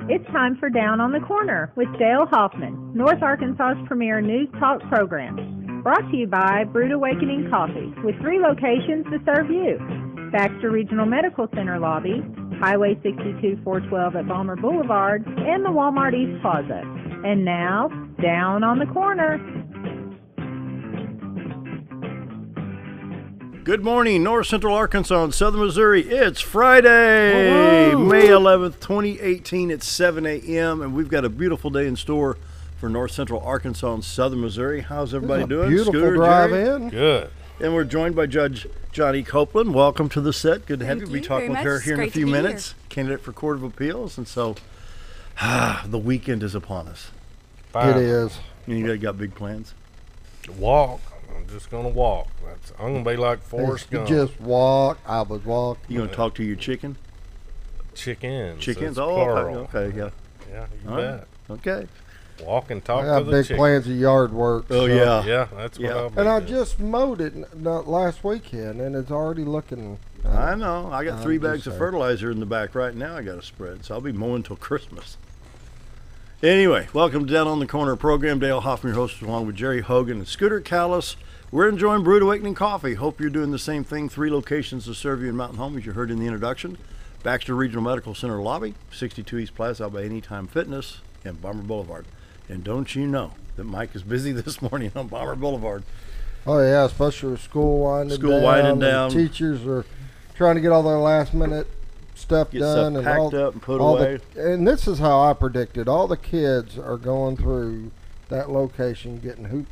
It's time for Down on the Corner with Dale Hoffman, North Arkansas's premier news talk program. Brought to you by Brewed Awakening Coffee, with 3 locations to serve you. Baxter Regional Medical Center lobby, Highway 62 412 at Balmer Boulevard, and the Walmart East Plaza. And now, Down on the Corner. Good morning, North Central Arkansas and Southern Missouri. It's Friday, Whoa. May 11th, 2018. It's 7 a.m., and we've got a beautiful day in store for North Central Arkansas and Southern Missouri. How's everybody doing? Beautiful Scooter, drive Jerry? in. Good. And we're joined by Judge Johnnie Copeland. Welcome to the set. Good to have you. We'll be talking with her here in a few minutes. Candidate for Court of Appeals. And so, the weekend is upon us. It is. You got big plans? Walk. I'm just going to walk. I'm going to be like Forrest Gump. Just walk. I was walking. You going to talk to your chicken? Chickens. Chickens? It's Oh, plural. okay, yeah. Yeah, you All bet. right. Okay. Walk and talk I to got the big chicken. plans of yard work. Oh, yeah. Yeah, that's what Yeah. I'll be And I doing. just mowed it not last weekend, and it's already looking. I know. I got 3 I'm bags just of saying. fertilizer in the back right now. I got to spread, so I'll be mowing till Christmas. Anyway, welcome to Down on the Corner program. Dale Hoffman, your host, along with Jerry Hogan and Scooter Callis. We're enjoying Brewed Awakening Coffee. Hope you're doing the same thing. 3 locations to serve you in Mountain Home, as you heard in the introduction. Baxter Regional Medical Center lobby, 62 East Plaza out by Anytime Fitness, and Balmer Boulevard. And don't you know that Mike is busy this morning on Balmer Boulevard? Oh yeah, especially with school winding School down. winding and down. Teachers are trying to get all their last minute stuff Get done stuff and packed all, up and put all away. and this is how I predicted. All the kids are going through that location, getting hooped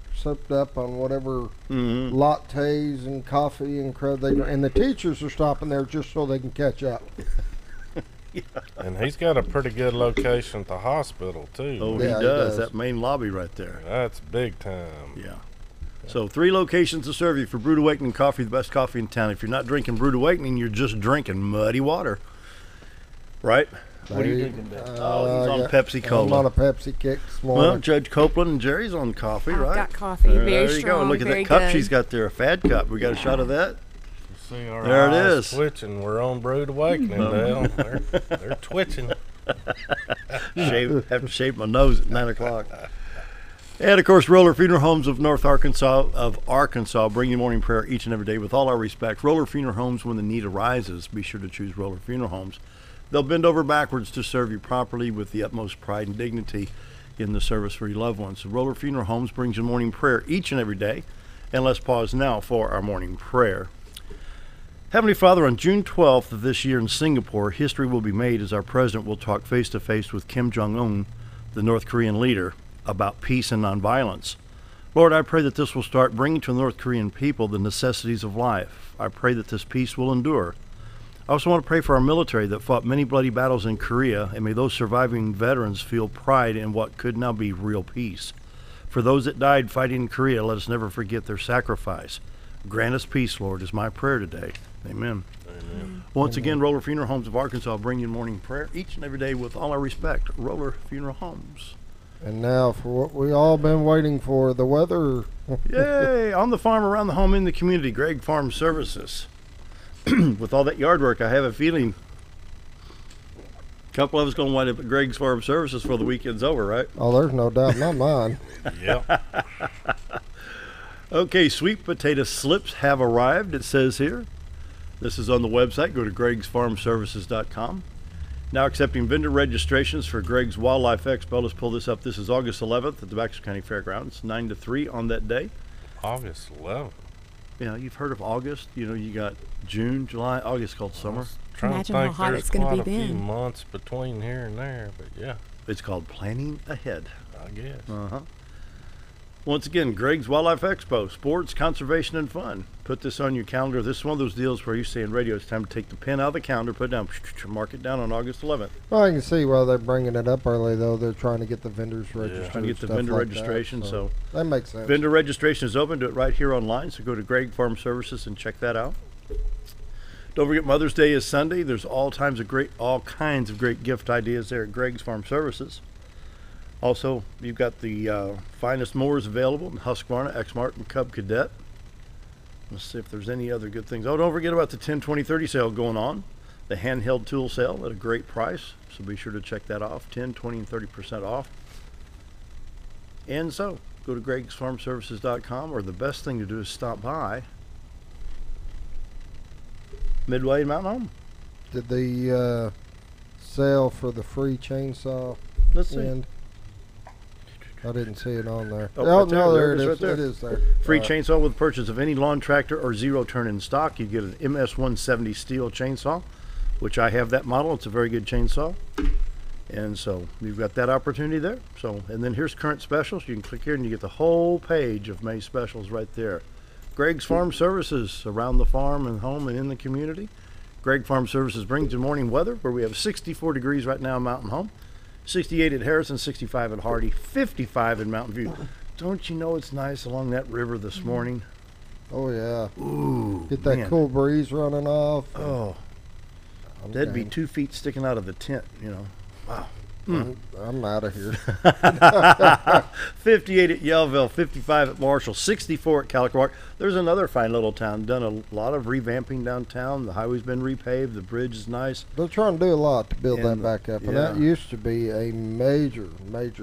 up on whatever Mm-hmm. lattes and coffee and crud they and the teachers are stopping there just so they can catch up. And he's got a pretty good location at the hospital, too. Oh, Yeah, he he does. does. That main lobby right there. That's big time. Yeah. So 3 locations to serve you for Brewed Awakening Coffee, the best coffee in town. If you're not drinking Brewed Awakening, you're just drinking muddy water. Right? What are you drinking, Ben? He's on Pepsi Cola. I'm on a Pepsi kick this morning. Well, Judge Copeland and Jerry's on coffee, I've right? got coffee, There very you strong, go. Look at very that cup good. she's got there, a fad cup. We got a shot of that. You see our There it eyes is. twitching. We're on Brewed Awakening, Dale. They're twitching. Have to shave my nose at 9 o'clock. And, of course, Roller Funeral Homes of North Arkansas, bring you morning prayer each and every day with all our respect. Roller Funeral Homes, when the need arises, be sure to choose Roller Funeral Homes. They'll bend over backwards to serve you properly with the utmost pride and dignity in the service for your loved ones. So Roller Funeral Homes brings you morning prayer each and every day. And let's pause now for our morning prayer. Heavenly Father, on June 12th of this year in Singapore, history will be made as our president will talk face-to-face with Kim Jong-un, the North Korean leader, about peace and nonviolence. Lord, I pray that this will start bringing to the North Korean people the necessities of life. I pray that this peace will endure. I also want to pray for our military that fought many bloody battles in Korea, and may those surviving veterans feel pride in what could now be real peace. For those that died fighting in Korea, let us never forget their sacrifice. Grant us peace, Lord, is my prayer today. Amen. Amen. Once again, Roller Funeral Homes of Arkansas bring you morning prayer each and every day with all our respect. Roller Funeral Homes. And now for what we all been waiting for, the weather. Yay! On the farm, around the home, in the community, Greg Farm Services. With all that yard work, I have a feeling a couple of us going to wind up at Greg's Farm Services before the weekend's over, right? Oh, there's no doubt in my mind. Yep. Okay, sweet potato slips have arrived, it says here. This is on the website. Go to gregsfarmservices.com. Now accepting vendor registrations for Greg's Wildlife Expo. Let's pull this up. This is August 11th at the Baxter County Fairgrounds, 9 to 3 on that day. August 11th. Yeah, you've heard of August. You know, you got June, July, August called summer. Trying Imagine to how think hot there's it's gonna quite be a few then. months between here and there, but yeah, It's called planning ahead. I guess. Uh-huh. Once again, Greg's Wildlife Expo, sports, conservation, and fun. Put this on your calendar. This is one of those deals where you say in radio, it's time to take the pen out of the calendar, put it down, mark it down on August 11th. Well, I can see why they're bringing it up early, though. They're trying to get the vendors registered. Trying to get the stuff vendor like registration, that, so that makes sense. vendor registration is open. Do it right here online, so go to Greg Farm Services and check that out. Don't forget Mother's Day is Sunday. There's all kinds of great gift ideas there at Greg's Farm Services. Also, you've got the finest mowers available in Husqvarna, Exmart, and Cub Cadet. Let's see if there's any other good things. Oh, don't forget about the 10, 20, 30 sale going on. The handheld tool sale at a great price, so be sure to check that off. 10, 20, and 30% off. And so, go to gregsfarmservices.com, or the best thing to do is stop by Midway and Mountain Home. Did the sale for the free chainsaw Let's see. end? I didn't see it on there. Oh, right no, there there it right is. there. It is there. Free chainsaw with purchase of any lawn tractor or zero turn in stock. You get an MS-170 steel chainsaw, which I have that model. It's a very good chainsaw. And so you've got that opportunity there. So, and then here's current specials. You can click here and you get the whole page of May specials right there. Greg's Farm Services, around the farm and home and in the community. Greg Farm Services brings you morning weather, where we have 64 degrees right now in Mountain Home, 68 at Harrison, 65 at Hardy, 55 in Mountain View. Don't you know it's nice along that river this morning? Oh, yeah. Ooh, Get that man. cool breeze running off. Oh, that'd be 2 feet sticking out of the tent, you know. Wow. I'm out of here. 58 at Yellville, 55 at Marshall, 64 at Calico Rock. There's another fine little town. Done a lot of revamping downtown. The highway's been repaved. The bridge is nice. They're trying to do a lot to build that And, back up. And yeah. that used to be a major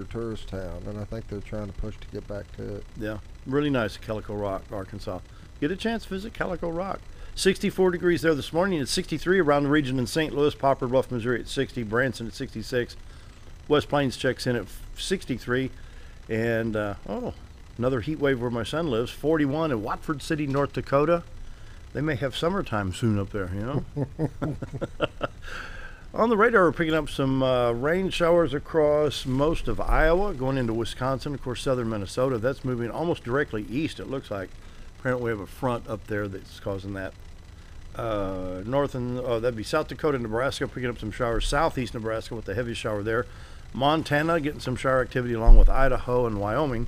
tourist town. And I think they're trying to push to get back to it. Yeah, really nice at Calico Rock, Arkansas. Get a chance, visit Calico Rock. 64 degrees there this morning. It's 63 around the region in St. Louis, Poplar Bluff, Missouri at 60, Branson at 66. West Plains checks in at 63. And, another heat wave where my son lives, 41 in Watford City, North Dakota. They may have summertime soon up there, you know. On the radar, we're picking up some rain showers across most of Iowa, going into Wisconsin, of course, southern Minnesota. That's moving almost directly east, it looks like. Apparently we have a front up there that's causing that. That'd be South Dakota, Nebraska, picking up some showers. Southeast Nebraska with the heaviest shower there. Montana getting some shower activity along with Idaho and Wyoming.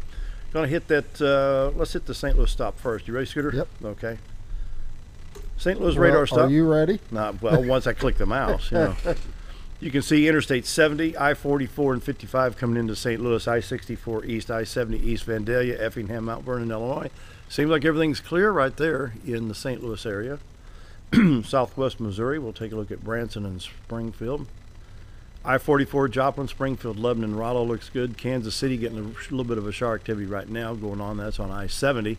Going to hit that, let's hit the St. Louis stop first. You ready, Scooter? Yep. Okay. St. Louis radar stop. Are you ready? Nah, well, once I click the mouse, you know. You can see Interstate 70, I-44 and 55 coming into St. Louis, I-64 east, I-70 east, Vandalia, Effingham, Mount Vernon, Illinois. Seems like everything's clear right there in the St. Louis area. Southwest Missouri, we'll take a look at Branson and Springfield. I-44, Joplin, Springfield, Lebanon, Rollo looks good. Kansas City getting a little bit of a shower activity right now going on. That's on I-70.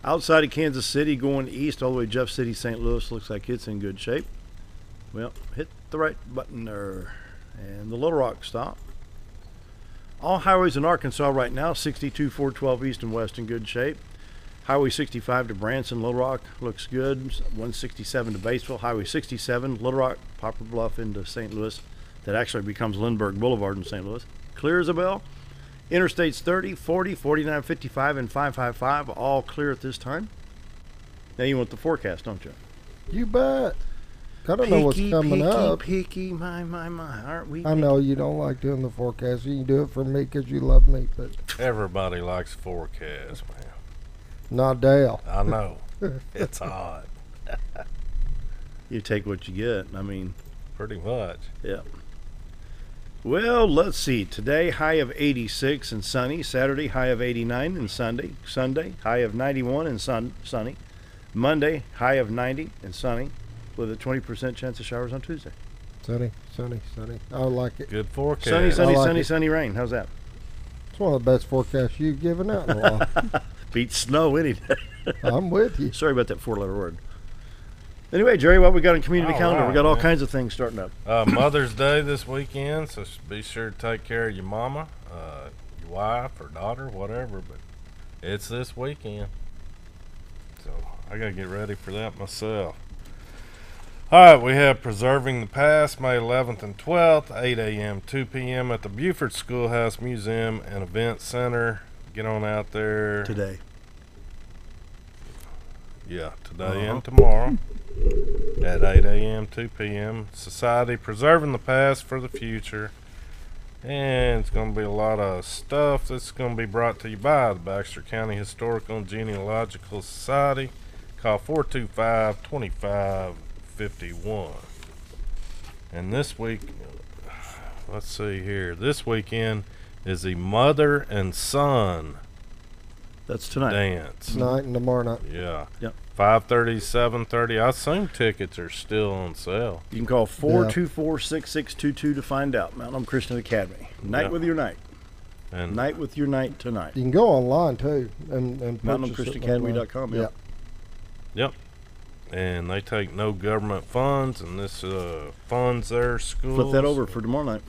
Outside of Kansas City, going east all the way Jeff City, St. Louis, looks like it's in good shape. Well, hit the right button there. And the Little Rock stop. All highways in Arkansas right now, 62, 412 east and west in good shape. Highway 65 to Branson, Little Rock looks good. 167 to Batesville. Highway 67, Little Rock, Poplar Bluff into St. Louis. That actually becomes Lindbergh Boulevard in St. Louis. Clear as a bell. Interstates 30, 40, 49, 55, and 555 all clear at this time. Now you want the forecast, don't you? You bet. I don't know what's coming up. Picky, my, aren't we? I know you don't like doing the forecast. You can do it for me because you love me, but Everybody likes forecast, man. not Dale. I know. It's hot. You take what you get. I mean, Pretty much. yeah. Well, let's see. Today, high of 86 and sunny. Saturday, high of 89 and Sunday. Sunday, high of 91 and sunny. Monday, high of 90 and sunny, with a 20% chance of showers on Tuesday. Sunny. I like it. Good forecast. Sunny, sunny, I like sunny, it. sunny, rain. How's that? It's one of the best forecasts you've given out in a while. Beats snow any day. I'm with you. Sorry about that 4-letter word. Anyway, Jerry, what we got on community All calendar? right, We got all man. kinds of things starting up. Mother's Day this weekend, so be sure to take care of your mama, your wife or daughter, whatever, but it's this weekend. So I gotta get ready for that myself. Alright, we have Preserving the Past, May 11th and 12th, 8 a.m., 2 p.m. at the Buford Schoolhouse Museum and Event Center. Get on out there. Today. Yeah, today and tomorrow at 8 a.m., 2 p.m. Society Preserving the Past for the Future. And it's going to be a lot of stuff that's going to be brought to you by the Baxter County Historical and Genealogical Society. Call 425-2551. And this week, let's see here, this weekend is the Mother and Son That's tonight. Dance. Tonight and tomorrow night. Yeah. Yep. 5:30, 7:30. I assume tickets are still on sale. You can call 424-6622 to find out. Mount Hope Christian Academy. Night with your night. And Night with your night tonight. You can go online too and MountHopeChristianAcademy.com. Yep. Yep. And they take no government funds, and this funds their schools. Flip that over for tomorrow night.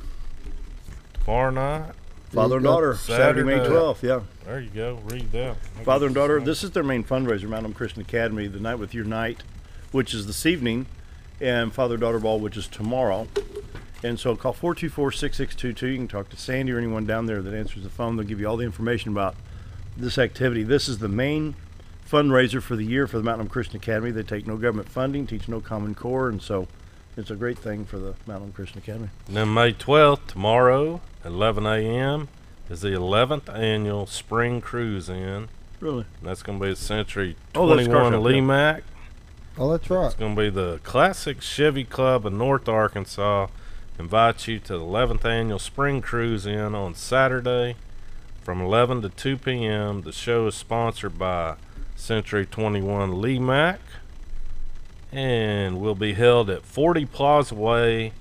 Tomorrow night. Father and daughter, Saturday, May 12th. Yeah. There you go. Read that. Father and daughter, this is their main fundraiser, Mount Hope Christian Academy, the Night with Your Night, which is this evening, and Father-Daughter Ball, which is tomorrow. And so call 424-6622. You can talk to Sandy or anyone down there that answers the phone. They'll give you all the information about this activity. This is the main fundraiser for the year for the Mount Hope Christian Academy. They take no government funding, teach no Common Core, and so it's a great thing for the Mount Hope Christian Academy. And then May 12th, tomorrow, 11 a.m., is the 11th annual Spring Cruise In. Really? And that's going to be at Century that's 21 Carshot, Lee Mac. Oh, that's right. It's going to be the Classic Chevy Club of North Arkansas. Invite you to the 11th annual Spring Cruise In on Saturday from 11 to 2 p.m. The show is sponsored by Century 21 Lee Mac and will be held at 40 Plaza Way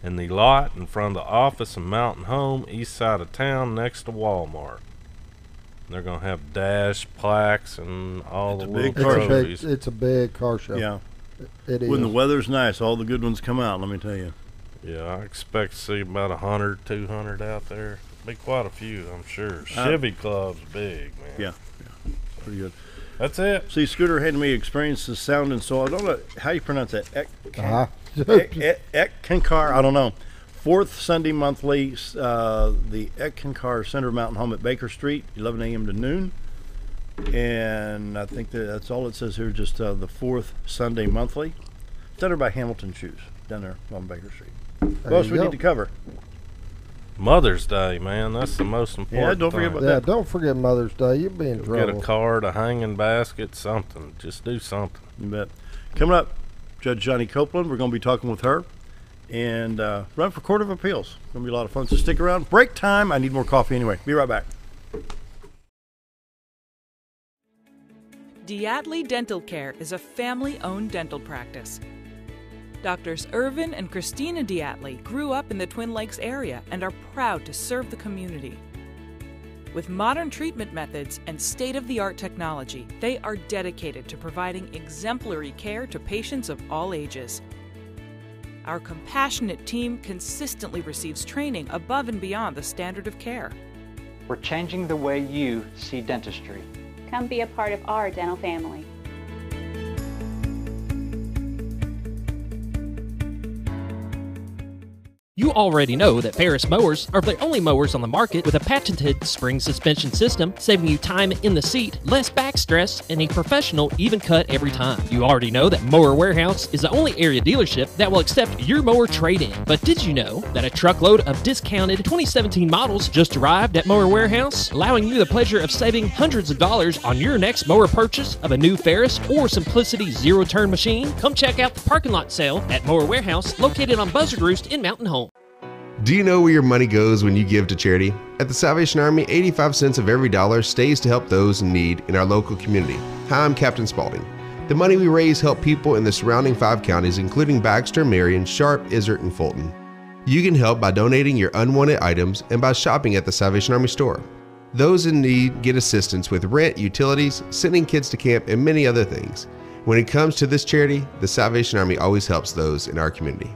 in the lot in front of the office of Mountain Home, east side of town, next to Walmart. They're going to have dash plaques and all the little trophies. It's a big car show. Yeah. It is. When the weather's nice, all the good ones come out, let me tell you. Yeah, I expect to see about 100, 200 out there. Be quite a few, I'm sure. Chevy Club's big, man. Yeah. Pretty good. That's it. See, Scooter had me experience the sound and soul. I don't know how you pronounce that. Eckankar, I don't know. Fourth Sunday monthly, the Eckankar Center Mountain Home at Baker Street, 11 a.m. to noon. And I think that's all it says here, just the fourth Sunday monthly. It's under by Hamilton Shoes, down there on Baker Street. What else we need to cover? Mother's Day, man. That's the most important Yeah, don't forget thing. about that. Don't forget Mother's Day. You'll be in trouble. Get a card, a hanging basket, something. Just do something. You bet. Coming up, Judge Johnnie Copeland. We're going to be talking with her and run for Court of Appeals. It's going to be a lot of fun. So stick around. Break time. I need more coffee anyway. Be right back. Diatley Dental Care is a family-owned dental practice. Doctors Irvin and Christina Diatley grew up in the Twin Lakes area and are proud to serve the community. With modern treatment methods and state-of-the-art technology, they are dedicated to providing exemplary care to patients of all ages. Our compassionate team consistently receives training above and beyond the standard of care. We're changing the way you see dentistry. Come be a part of our dental family. You already know that Ferris mowers are the only mowers on the market with a patented spring suspension system, saving you time in the seat, less back stress, and a professional even cut every time. You already know that Mower Warehouse is the only area dealership that will accept your mower trade-in. But did you know that a truckload of discounted 2017 models just arrived at Mower Warehouse, allowing you the pleasure of saving hundreds of dollars on your next mower purchase of a new Ferris or Simplicity zero-turn machine? Come check out the parking lot sale at Mower Warehouse, located on Buzzard Roost in Mountain Home. Do you know where your money goes when you give to charity? At the Salvation Army, 85 cents of every dollar stays to help those in need in our local community. Hi, I'm Captain Spaulding. The money we raise help people in the surrounding 5 counties, including Baxter, Marion, Sharp, Izzard, and Fulton. You can help by donating your unwanted items and by shopping at the Salvation Army store. Those in need get assistance with rent, utilities, sending kids to camp, and many other things. When it comes to this charity, the Salvation Army always helps those in our community.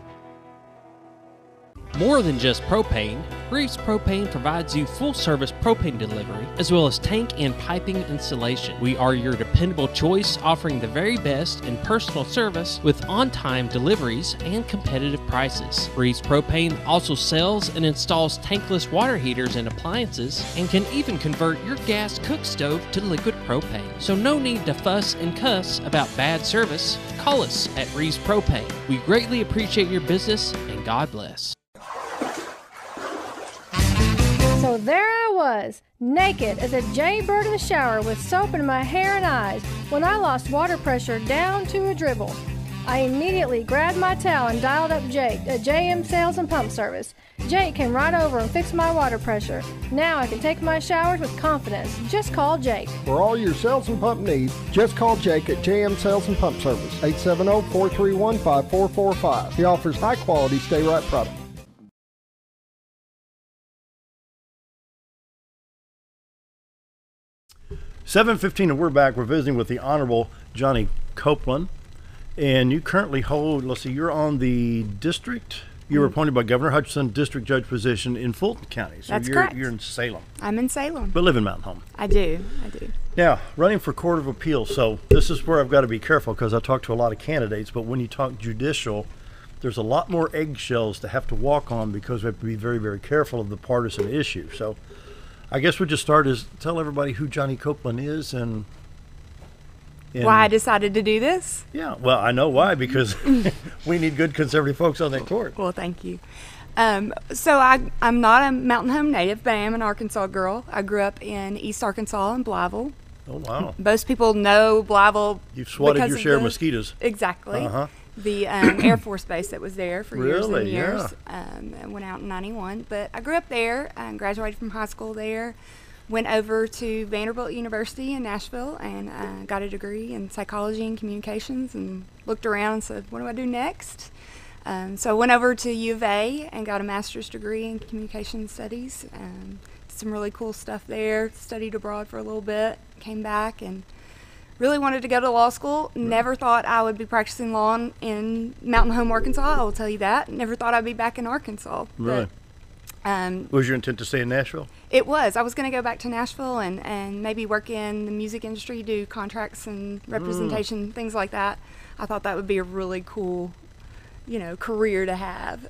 More than just propane, Reeves Propane provides you full-service propane delivery as well as tank and piping installation. We are your dependable choice, offering the very best in personal service with on-time deliveries and competitive prices. Reeves Propane also sells and installs tankless water heaters and appliances and can even convert your gas cook stove to liquid propane. So no need to fuss and cuss about bad service. Call us at Reeves Propane. We greatly appreciate your business and God bless. So there I was, naked as a jaybird in the shower with soap in my hair and eyes when I lost water pressure down to a dribble. I immediately grabbed my towel and dialed up Jake at JM Sales and Pump Service. Jake came right over and fixed my water pressure. Now I can take my showers with confidence. Just call Jake. For all your sales and pump needs, just call Jake at JM Sales and Pump Service, 870-431-5445. He offers high-quality stay-right products. $7:15, and we're back. We're visiting with the Honorable Johnnie Copeland. And you currently hold, let's see, you're on the district. You were appointed by Governor Hutchinson district judge position in Fulton County. So That's correct. You're in Salem. I'm in Salem. But live in Mountain Home. I do. Now, running for Court of Appeals. So this is where I've got to be careful because I talk to a lot of candidates. But when you talk judicial, there's a lot more eggshells to have to walk on because we have to be very, very careful of the partisan issue. So I guess we'll just start is tell everybody who Johnnie Copeland is and why I decided to do this? Yeah, well, I know why, because we need good conservative folks on that court. Well, thank you. So I'm not a Mountain Home native, but I am an Arkansas girl. I grew up in East Arkansas in Blytheville. Oh, wow. Most people know Blytheville. You've swatted your share of mosquitoes. Exactly. Uh-huh. The Air Force Base that was there for years and years. Yeah. I went out in 91. But I grew up there and graduated from high school there. Went over to Vanderbilt University in Nashville and got a degree in psychology and communications and looked around and said, what do I do next? So I went over to U of A and got a master's degree in communication studies. Some really cool stuff there. Studied abroad for a little bit, came back and really wanted to go to law school. Never thought I would be practicing law in Mountain Home, Arkansas. I will tell you that. Never thought I'd be back in Arkansas. Really? Was your intent to stay in Nashville? It was. I was going to go back to Nashville and maybe work in the music industry, do contracts and representation, things like that. I thought that would be a really cool, career to have.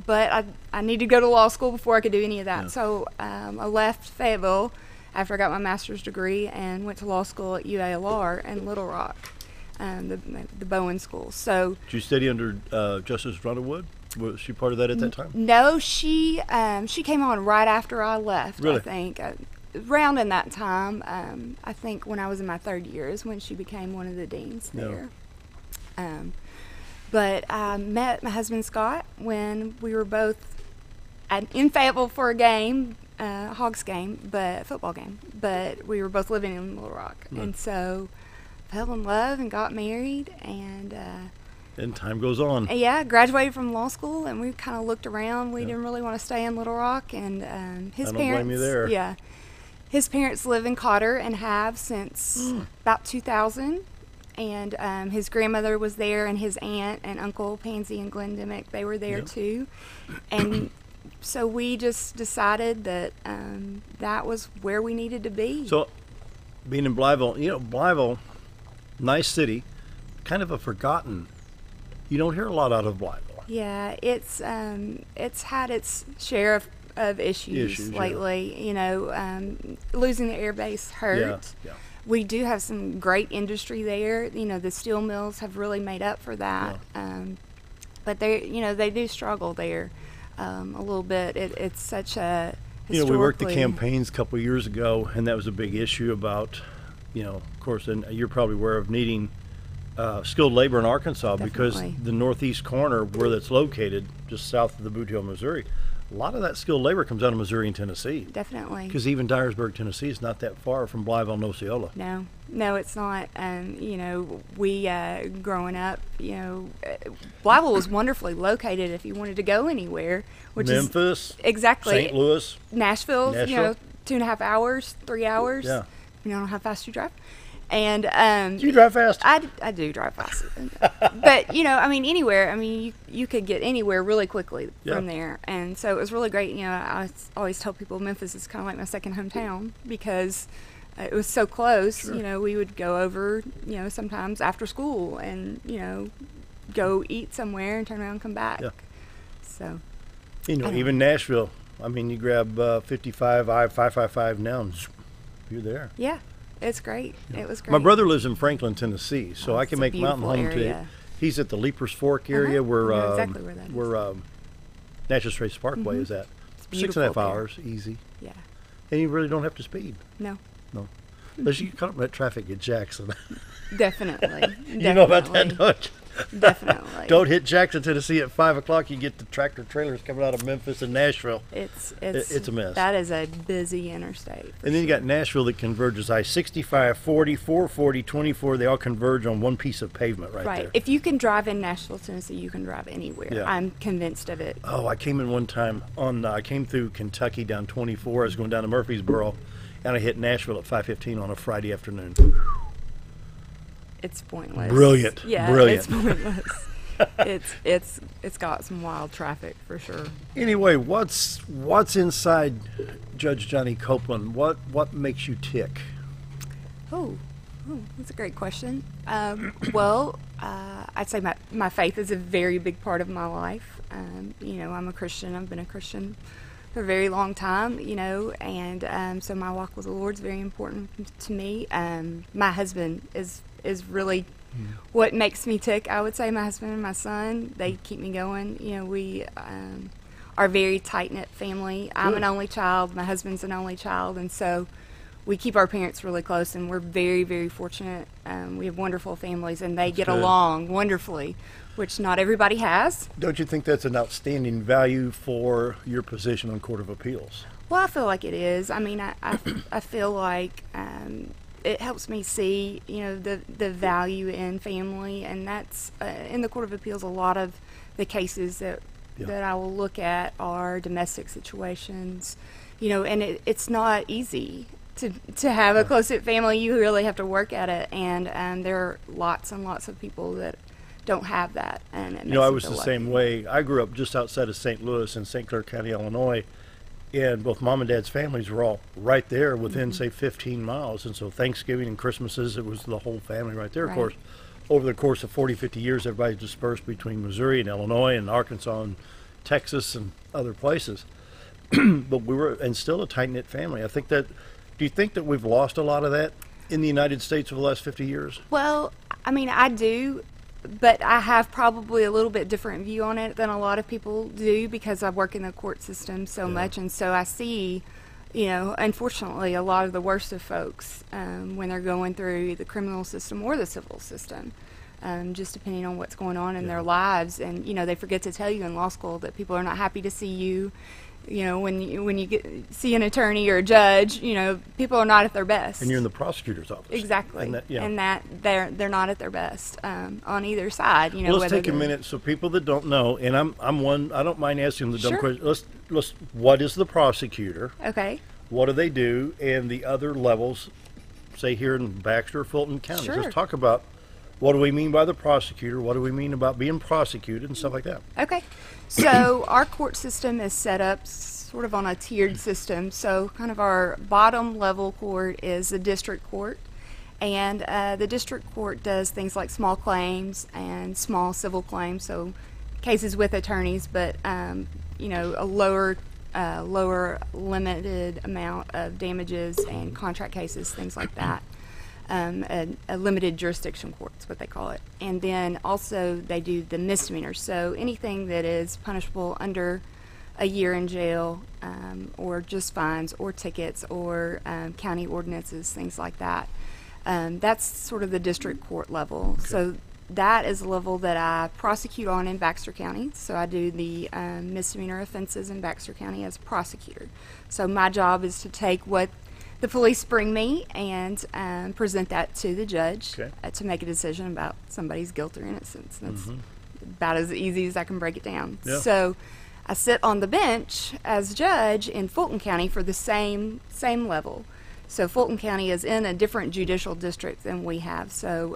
But I needed to go to law school before I could do any of that. Yeah. So I left Fayetteville after I got my master's degree and went to law school at UALR in Little Rock, the Bowen School. So did you study under Justice Rhonda Wood? Was she part of that at that time? No, she came on right after I left. Really? I think around in that time. I think when I was in my third year is when she became one of the deans there. But I met my husband Scott when we were both in Fayetteville for a game, Hogs game, but football game. But we were both living in Little Rock, and so fell in love and got married and. And time goes on. Yeah, graduated from law school, and we kind of looked around. We didn't really want to stay in Little Rock, and his I don't parents. blame you there. Yeah, his parents live in Cotter and have since about 2000. And his grandmother was there, and his aunt and uncle Pansy and Glenn Dimmick, they were there too. And so we just decided that that was where we needed to be. So, being in Blytheville, Blytheville, nice city, kind of a forgotten. You don't hear a lot out of Blytheville. Yeah, it's had its share of issues lately. Losing the air base hurt. Yeah. We do have some great industry there. The steel mills have really made up for that. Yeah. But they do struggle there a little bit. It's such a we worked the campaigns a couple of years ago, and that was a big issue about, of course, and you're probably aware of needing skilled labor in Arkansas. Definitely. Because the northeast corner where that's located, just south of the Boot Hill, Missouri, a lot of that skilled labor comes out of Missouri and Tennessee. Definitely. Because even Dyersburg, Tennessee is not that far from Blytheville and Osceola. No, it's not. We growing up, Blytheville was wonderfully located if you wanted to go anywhere. Memphis. Exactly. St. Louis. Nashville. 2.5 hours, 3 hours. Yeah. Depending on how fast you drive. And do you drive fast? I do drive fast. But anywhere. You could get anywhere really quickly from there, and so it was really great. I always tell people Memphis is kind of like my second hometown because it was so close. Sure. We would go over, sometimes after school, and go eat somewhere and turn around and come back. Yeah. So. Even Nashville. You grab 55 I-555 now, and you're there. Yeah. It's great. Yeah. It was great. My brother lives in Franklin, Tennessee, so I can make Mountain Home to. He's at the Leapers Fork area where exactly where that is. Where Natchez Trace Parkway is at. 6.5 hours, easy. Yeah. And you really don't have to speed. No. Unless you get caught up in that traffic at Jackson. Definitely. You know about that, don't you? Definitely. Don't hit Jackson, Tennessee at 5 o'clock. You get the tractor trailers coming out of Memphis and Nashville. It's a mess. That is a busy interstate. And then you got Nashville that converges I-65, 40, 440, 24. They all converge on one piece of pavement right there. If you can drive in Nashville, Tennessee, you can drive anywhere. Yeah. I'm convinced of it. Oh, I came in one time I came through Kentucky down 24. I was going down to Murfreesboro, and I hit Nashville at 5:15 on a Friday afternoon. It's pointless. Brilliant. Yeah, Brilliant. it's pointless. It's got some wild traffic for sure. Anyway, what's inside Judge Johnnie Copeland? What makes you tick? Oh, that's a great question. I'd say my faith is a very big part of my life. I'm a Christian. I've been a Christian for a very long time, and so my walk with the Lord is very important to me. My husband is really what makes me tick. I would say my husband and my son, they keep me going. We are a very tight-knit family. I'm an only child. My husband's an only child, and so we keep our parents really close, and we're very, very fortunate. We have wonderful families, and they get along wonderfully, which not everybody has. Don't you think that's an outstanding value for your position on Court of Appeals? Well, I feel like it is. I mean, I feel like it helps me see, the value in family, and that's in the Court of Appeals. A lot of the cases that I will look at are domestic situations, and it's not easy to have a close-knit family. You really have to work at it, and there are lots and lots of people that don't have that. And it makes I me was feel the lucky. same way. I grew up just outside of St. Louis in St. Clair County, Illinois, and both mom and dad's families were all right there within, say, 15 miles. And so Thanksgiving and Christmases, it was the whole family right there. Of course, over the course of 40, 50 years, everybody's dispersed between Missouri and Illinois and Arkansas and Texas and other places. But we were, and still a tight-knit family. Do you think that we've lost a lot of that in the United States over the last 50 years? Well, I mean, I do, but I have probably a little bit different view on it than a lot of people do because I work in the court system so much, and so I see, unfortunately, a lot of the worst of folks when they're going through the criminal system or the civil system, just depending on what's going on in their lives. And, they forget to tell you in law school that people are not happy to see you. When you see an attorney or a judge, people are not at their best. And you're in the prosecutor's office. Exactly. And that they're not at their best on either side. Well, let's take a minute so people that don't know, and I'm one. I don't mind asking the dumb question. Let's. What is the prosecutor? Okay. What do they do? And the other levels, say here in Baxter, Fulton counties. Sure. Let's talk about what do we mean by the prosecutor? What do we mean about being prosecuted and stuff like that? Okay. So our court system is set up sort of on a tiered system. So kind of our bottom level court is the district court. And the district court does things like small claims and small civil claims, so cases with attorneys, but a lower limited amount of damages and contract cases, things like that. A limited jurisdiction court is what they call it. And then also they do the misdemeanors, so anything that is punishable under a year in jail, or just fines or tickets or county ordinances, things like that. That's sort of the district court level. Okay. So that is the level that I prosecute on in Baxter County. So I do the misdemeanor offenses in Baxter County as prosecutor. So my job is to take what the police bring me and present that to the judge to make a decision about somebody's guilt or innocence. That's about as easy as I can break it down. Yeah. So I sit on the bench as judge in Fulton County for the same level. So Fulton County is in a different judicial district than we have. So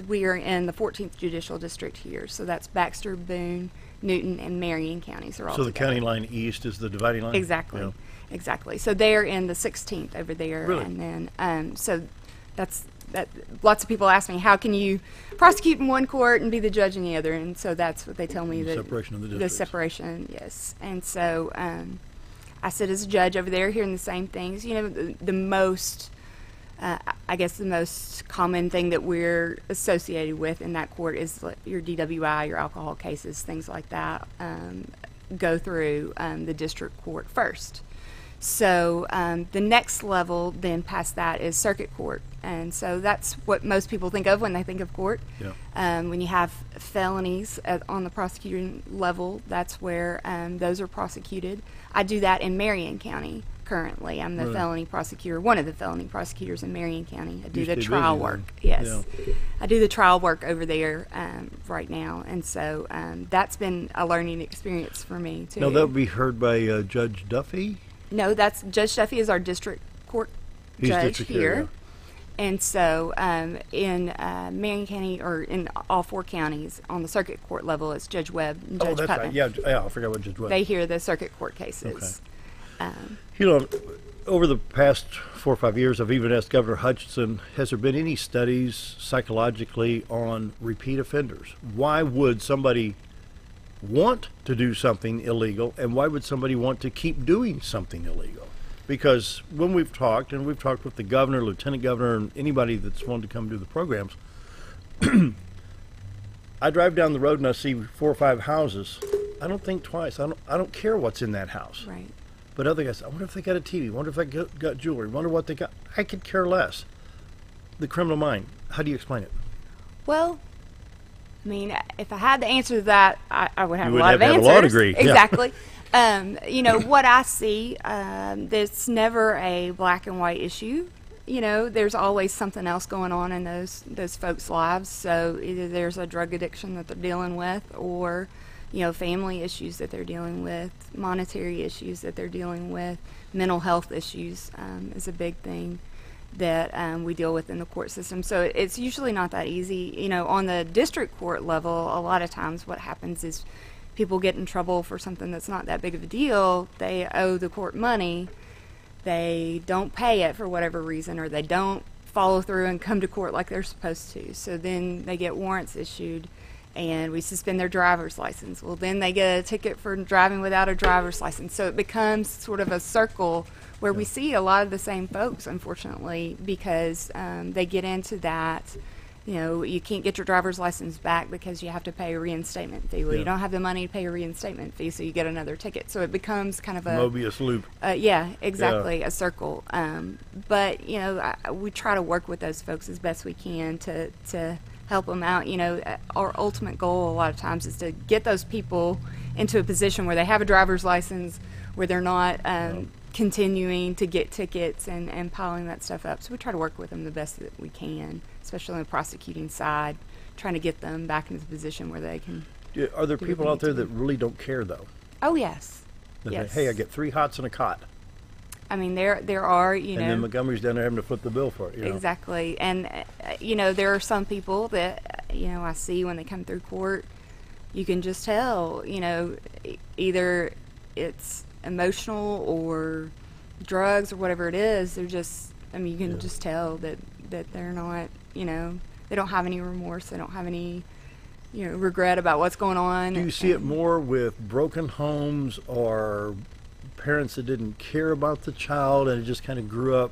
we are in the 14th judicial district here. So that's Baxter, Boone, Newton, and Marion counties are all together. So the county line east is the dividing line? Exactly. Yeah. Exactly. So they're in the 16th over there. Really? And then, so that. Lots of people ask me, how can you prosecute in one court and be the judge in the other? And so that's what they tell me. The separation of the districts. The separation, yes. And so I sit as a judge over there hearing the same things. The most, I guess the most common thing that we're associated with in that court is your DWI, your alcohol cases, things like that, go through the district court first. So the next level then past that is circuit court. And so that's what most people think of when they think of court. Yeah. When you have felonies on the prosecuting level, that's where those are prosecuted. I do that in Marion County currently. I'm the felony prosecutor, one of the felony prosecutors in Marion County. I do the trial work. Yes. Yeah. I do the trial work over there right now. And so that's been a learning experience for me, too. Now, that would be heard by Judge Duffy? No, that's Judge Duffy is our district court judge here. Yeah. And so in Marion County, or in all 4 counties, on the circuit court level, it's Judge Webb and Judge that's Putnam. right. Yeah, I forgot what Judge Webb. They hear the circuit court cases. Okay. Over the past 4 or 5 years, I've even asked Governor Hutchinson, has there been any studies psychologically on repeat offenders? Why would somebody want to do something illegal, and why would somebody want to keep doing something illegal? Because when we've talked with the governor, lieutenant governor, and anybody that's wanted to come do the programs, I drive down the road and I see 4 or 5 houses. I don't think twice. I don't care what's in that house. Right. But other guys, I wonder if they got a TV. Wonder if they got jewelry. Wonder what they got. I could care less. The criminal mind. How do you explain it? Well, I mean, if I had the answer to that, I would have You a lot would of have to answers. have a law degree. Exactly. What I see, there's never a black and white issue. There's always something else going on in those folks' lives. So either there's a drug addiction that they're dealing with, or family issues that they're dealing with, monetary issues that they're dealing with, mental health issues is a big thing that we deal with in the court system. So it's usually not that easy. On the district court level, a lot of times what happens is people get in trouble for something that's not that big of a deal. They owe the court money. They don't pay it for whatever reason, or they don't follow through and come to court like they're supposed to. So then they get warrants issued, and we suspend their driver's license. Well, then they get a ticket for driving without a driver's license. So it becomes sort of a circle where we see a lot of the same folks, unfortunately, because they get into that. You can't get your driver's license back because you have to pay a reinstatement fee. Well, you don't have the money to pay a reinstatement fee, so you get another ticket. So it becomes kind of a Mobius loop. Yeah, exactly, a circle. But we try to work with those folks as best we can to help them out. Our ultimate goal a lot of times is to get those people into a position where they have a driver's license, where they're not continuing to get tickets and piling that stuff up. So we try to work with them the best that we can, especially on the prosecuting side, trying to get them back into the position where they can. Are there people out there that really don't care, though? Oh, yes. Yes. Hey, I get 3 hots and a cot. I mean, there are, And then Montgomery's down there having to flip the bill for it. Exactly. And, there are some people that, I see when they come through court, you can just tell, either it's emotional or drugs or whatever it is. They're just, you can just tell that they're not, they don't have any remorse. They don't have any, regret about what's going on. Do you see it more with broken homes or parents that didn't care about the child and it just kind of grew up?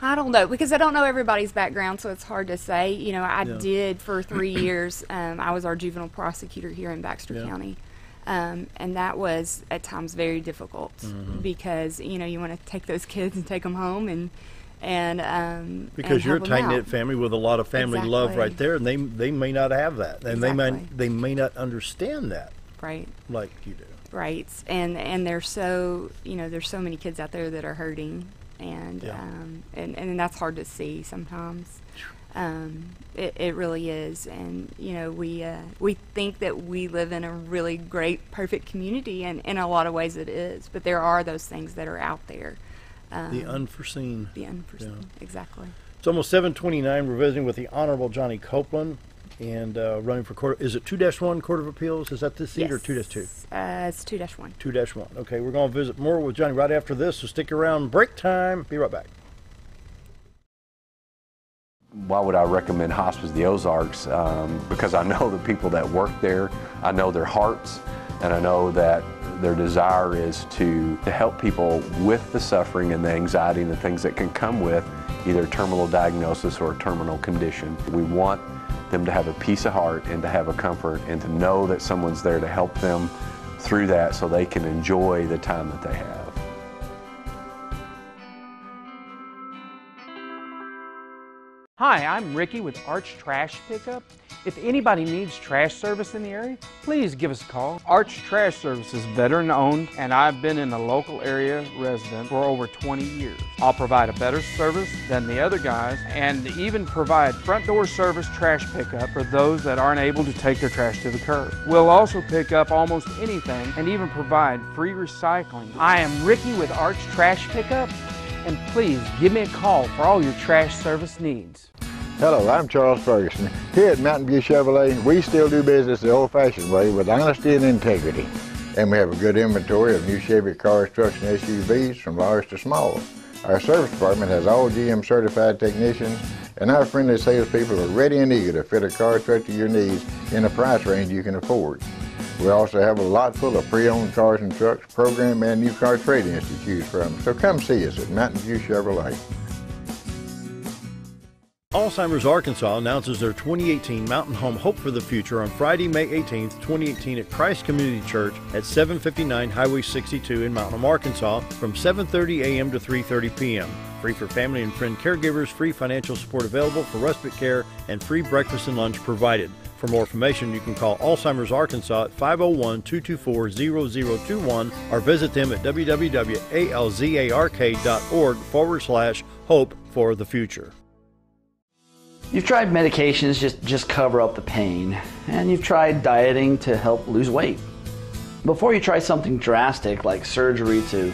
I don't know, because I don't know everybody's background, so it's hard to say. I did for 3 years. I was our juvenile prosecutor here in Baxter County. And that was at times very difficult because, you want to take those kids and take them home and because you're a tight-knit family with a lot of family love right there, and they may not have that, and they may not understand that, right, like you do, right, and there's so many kids out there that are hurting, and that's hard to see sometimes. It really is, and we think that we live in a really great, perfect community, and in a lot of ways it is, but there are those things that are out there. The unforeseen. Exactly. It's almost 7:29. We're visiting with the Honorable Johnnie Copeland, and running for court. Is it 2-1 Court of Appeals? Is that the seat or 2-2? It's 2-1. 2-1. Okay, we're going to visit more with Johnnie right after this, so stick around. Break time. Be right back. Why would I recommend Hospice of the Ozarks? Because I know the people that work there, I know their hearts, and I know that their desire is to help people with the suffering and the anxiety and the things that can come with either a terminal diagnosis or a terminal condition. We want them to have a peace of heart and to have a comfort and to know that someone's there to help them through that so they can enjoy the time that they have. Hi, I'm Ricky with Arch Trash Pickup. If anybody needs trash service in the area, please give us a call. Arch Trash Service is veteran owned, and I've been in the local area resident for over 20 years. I'll provide a better service than the other guys and even provide front door service trash pickup for those that aren't able to take their trash to the curb. We'll also pick up almost anything and even provide free recycling. I am Ricky with Arch Trash Pickup, and please give me a call for all your trash service needs. Hello, I'm Charles Ferguson. Here at Mountain View Chevrolet, we still do business the old-fashioned way with honesty and integrity. And we have a good inventory of new Chevy cars, trucks, and SUVs from large to small. Our service department has all GM certified technicians, and our friendly salespeople are ready and eager to fit a car truck to your needs in a price range you can afford. We also have a lot full of pre-owned cars and trucks, program and new car trade-ins to choose from. So come see us at Mountain View Chevrolet. Alzheimer's Arkansas announces their 2018 Mountain Home Hope for the Future on Friday, May 18th, 2018 at Christ Community Church at 759 Highway 62 in Mountain Home, Arkansas from 7:30 a.m. to 3:30 p.m. Free for family and friend caregivers, free financial support available for respite care, and free breakfast and lunch provided. For more information, you can call Alzheimer's Arkansas at 501-224-0021 or visit them at www.alzark.org/hope for the future. You've tried medications just cover up the pain, and you've tried dieting to help lose weight. Before you try something drastic like surgery to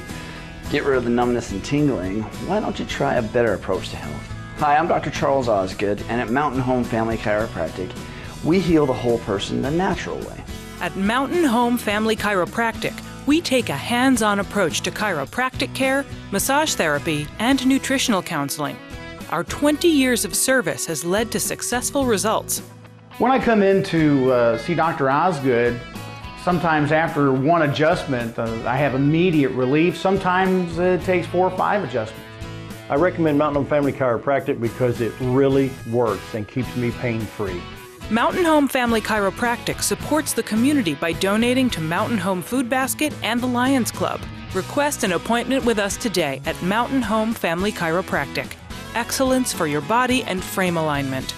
get rid of the numbness and tingling, why don't you try a better approach to health? Hi, I'm Dr. Charles Osgood, and at Mountain Home Family Chiropractic, we heal the whole person the natural way. At Mountain Home Family Chiropractic, we take a hands-on approach to chiropractic care, massage therapy, and nutritional counseling. Our 20 years of service has led to successful results. When I come in to see Dr. Osgood, sometimes after one adjustment, I have immediate relief. Sometimes it takes 4 or 5 adjustments. I recommend Mountain Home Family Chiropractic because it really works and keeps me pain-free. Mountain Home Family Chiropractic supports the community by donating to Mountain Home Food Basket and the Lions Club. Request an appointment with us today at Mountain Home Family Chiropractic. Excellence for your body and frame alignment.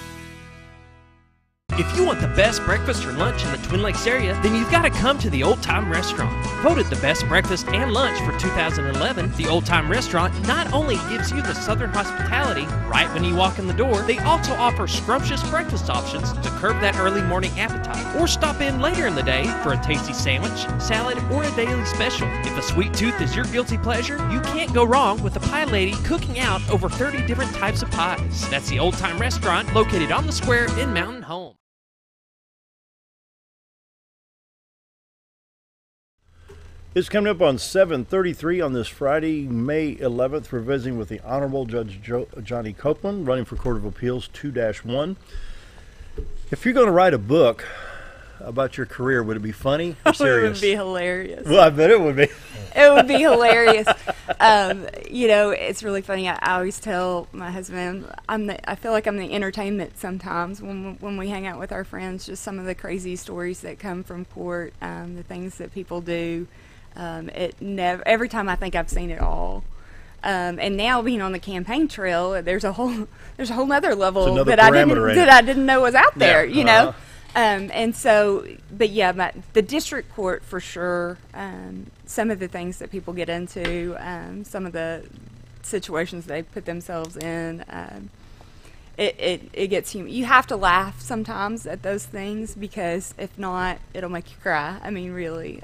If you want the best breakfast or lunch in the Twin Lakes area, then you've got to come to the Old Time Restaurant. Voted the best breakfast and lunch for 2011, the Old Time Restaurant not only gives you the Southern hospitality right when you walk in the door, they also offer scrumptious breakfast options to curb that early morning appetite. Or stop in later in the day for a tasty sandwich, salad, or a daily special. If a sweet tooth is your guilty pleasure, you can't go wrong with a pie lady cooking out over 30 different types of pies. That's the Old Time Restaurant located on the square in Mountain Home. It's coming up on 7:33 on this Friday, May 11th. We're visiting with the Honorable Judge Johnnie Copeland, running for Court of Appeals 2-1. If you're going to write a book about your career, would it be funny or serious? It would be hilarious. Well, I bet it would be. It would be hilarious. You know, it's really funny. I always tell my husband, I feel like I'm the entertainment sometimes when we hang out with our friends, just some of the crazy stories that come from court, the things that people do. Every time I think I've seen it all. And now being on the campaign trail, there's a whole nother level that I didn't know was out there, you know. And so, but yeah, the district court for sure, some of the things that people get into, some of the situations they put themselves in, it gets you have to laugh sometimes at those things, because if not, it'll make you cry. I mean, really.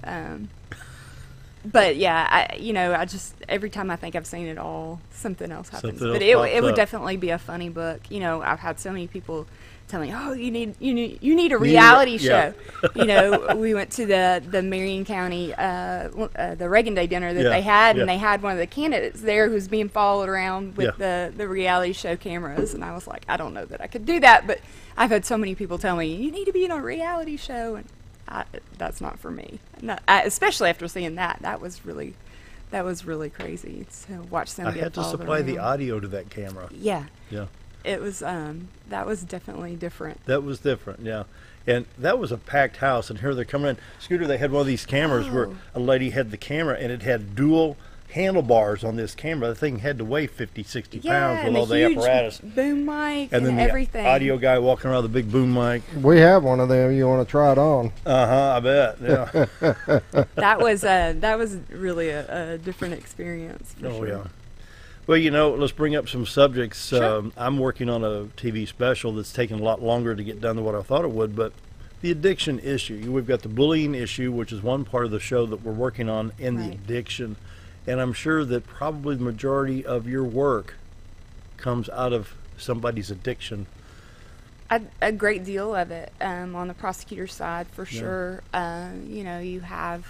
But yeah, I just, every time I think I've seen it all, something else happens. But it would definitely be a funny book. You know, I've had so many people tell me, "Oh, you need a reality show." You know, we went to the Marion County the Reagan Day dinner that they had, and they had one of the candidates there who's being followed around with the reality show cameras, and I was like, I don't know that I could do that, but I've had so many people tell me, "You need to be in a reality show," and that's not for me. Especially after seeing that. That was really crazy to watch them. I had to supply the audio to that camera. Yeah. Yeah. It was that was definitely different. That was different, yeah. And that was a packed house, and here they're coming in. Scooter, they had one of these cameras where a lady had the camera, and it had dual handlebars on this camera. The thing had to weigh 50, 60 Yeah, pounds with and all a the huge apparatus. boom mic And then the everything. audio guy walking around with a big boom mic. We have one of them. You want to try it on? I bet. Yeah. That was really a different experience. For sure. Yeah. Well, let's bring up some subjects. Sure. I'm working on a TV special that's taken a lot longer to get done than what I thought it would, but the addiction issue. We've got the bullying issue, which is one part of the show that we're working on, and the addiction. And I'm sure that probably the majority of your work comes out of somebody's addiction. A great deal of it on the prosecutor's side, for sure. You have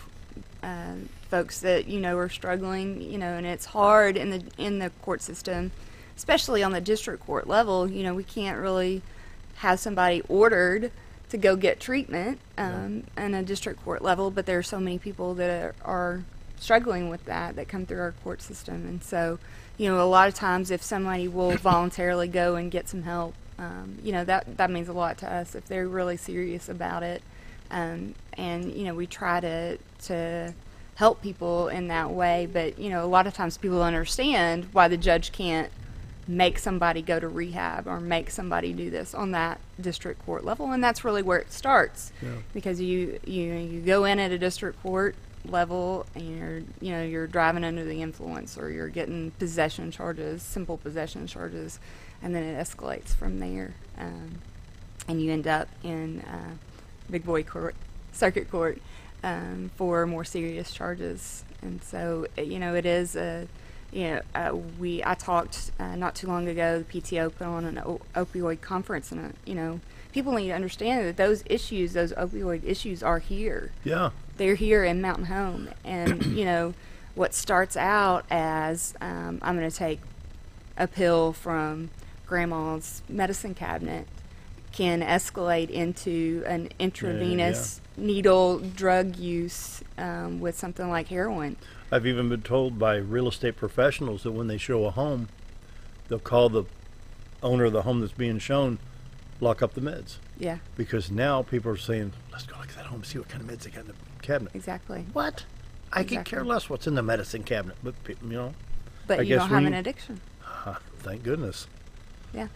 folks that are struggling, and it's hard in the court system, especially on the district court level. We can't really have somebody ordered to go get treatment in a district court level, but there are so many people that are struggling with that come through our court system. And so a lot of times if somebody will voluntarily go and get some help, that means a lot to us if they're really serious about it. And we try to help people in that way, but a lot of times people understand why the judge can't make somebody go to rehab or make somebody do this on that district court level, and that's really where it starts. Because you go in at a district court level and you're driving under the influence, or you're getting possession charges, simple possession charges, and then it escalates from there, and you end up in big boy court, circuit court, for more serious charges. And so it is I talked not too long ago. The PTO put on an opioid conference, and people need to understand that those opioid issues are here. Yeah. They're here in Mountain Home, and what starts out as I'm going to take a pill from Grandma's medicine cabinet can escalate into an intravenous needle drug use with something like heroin. I've even been told by real estate professionals that when they show a home, they'll call the owner of the home that's being shown, lock up the meds. Yeah. Because now people are saying, let's go look at that home and see what kind of meds they got in the cabinet. Exactly. What? I could care less what's in the medicine cabinet, but But you don't have an addiction. Thank goodness. Yeah.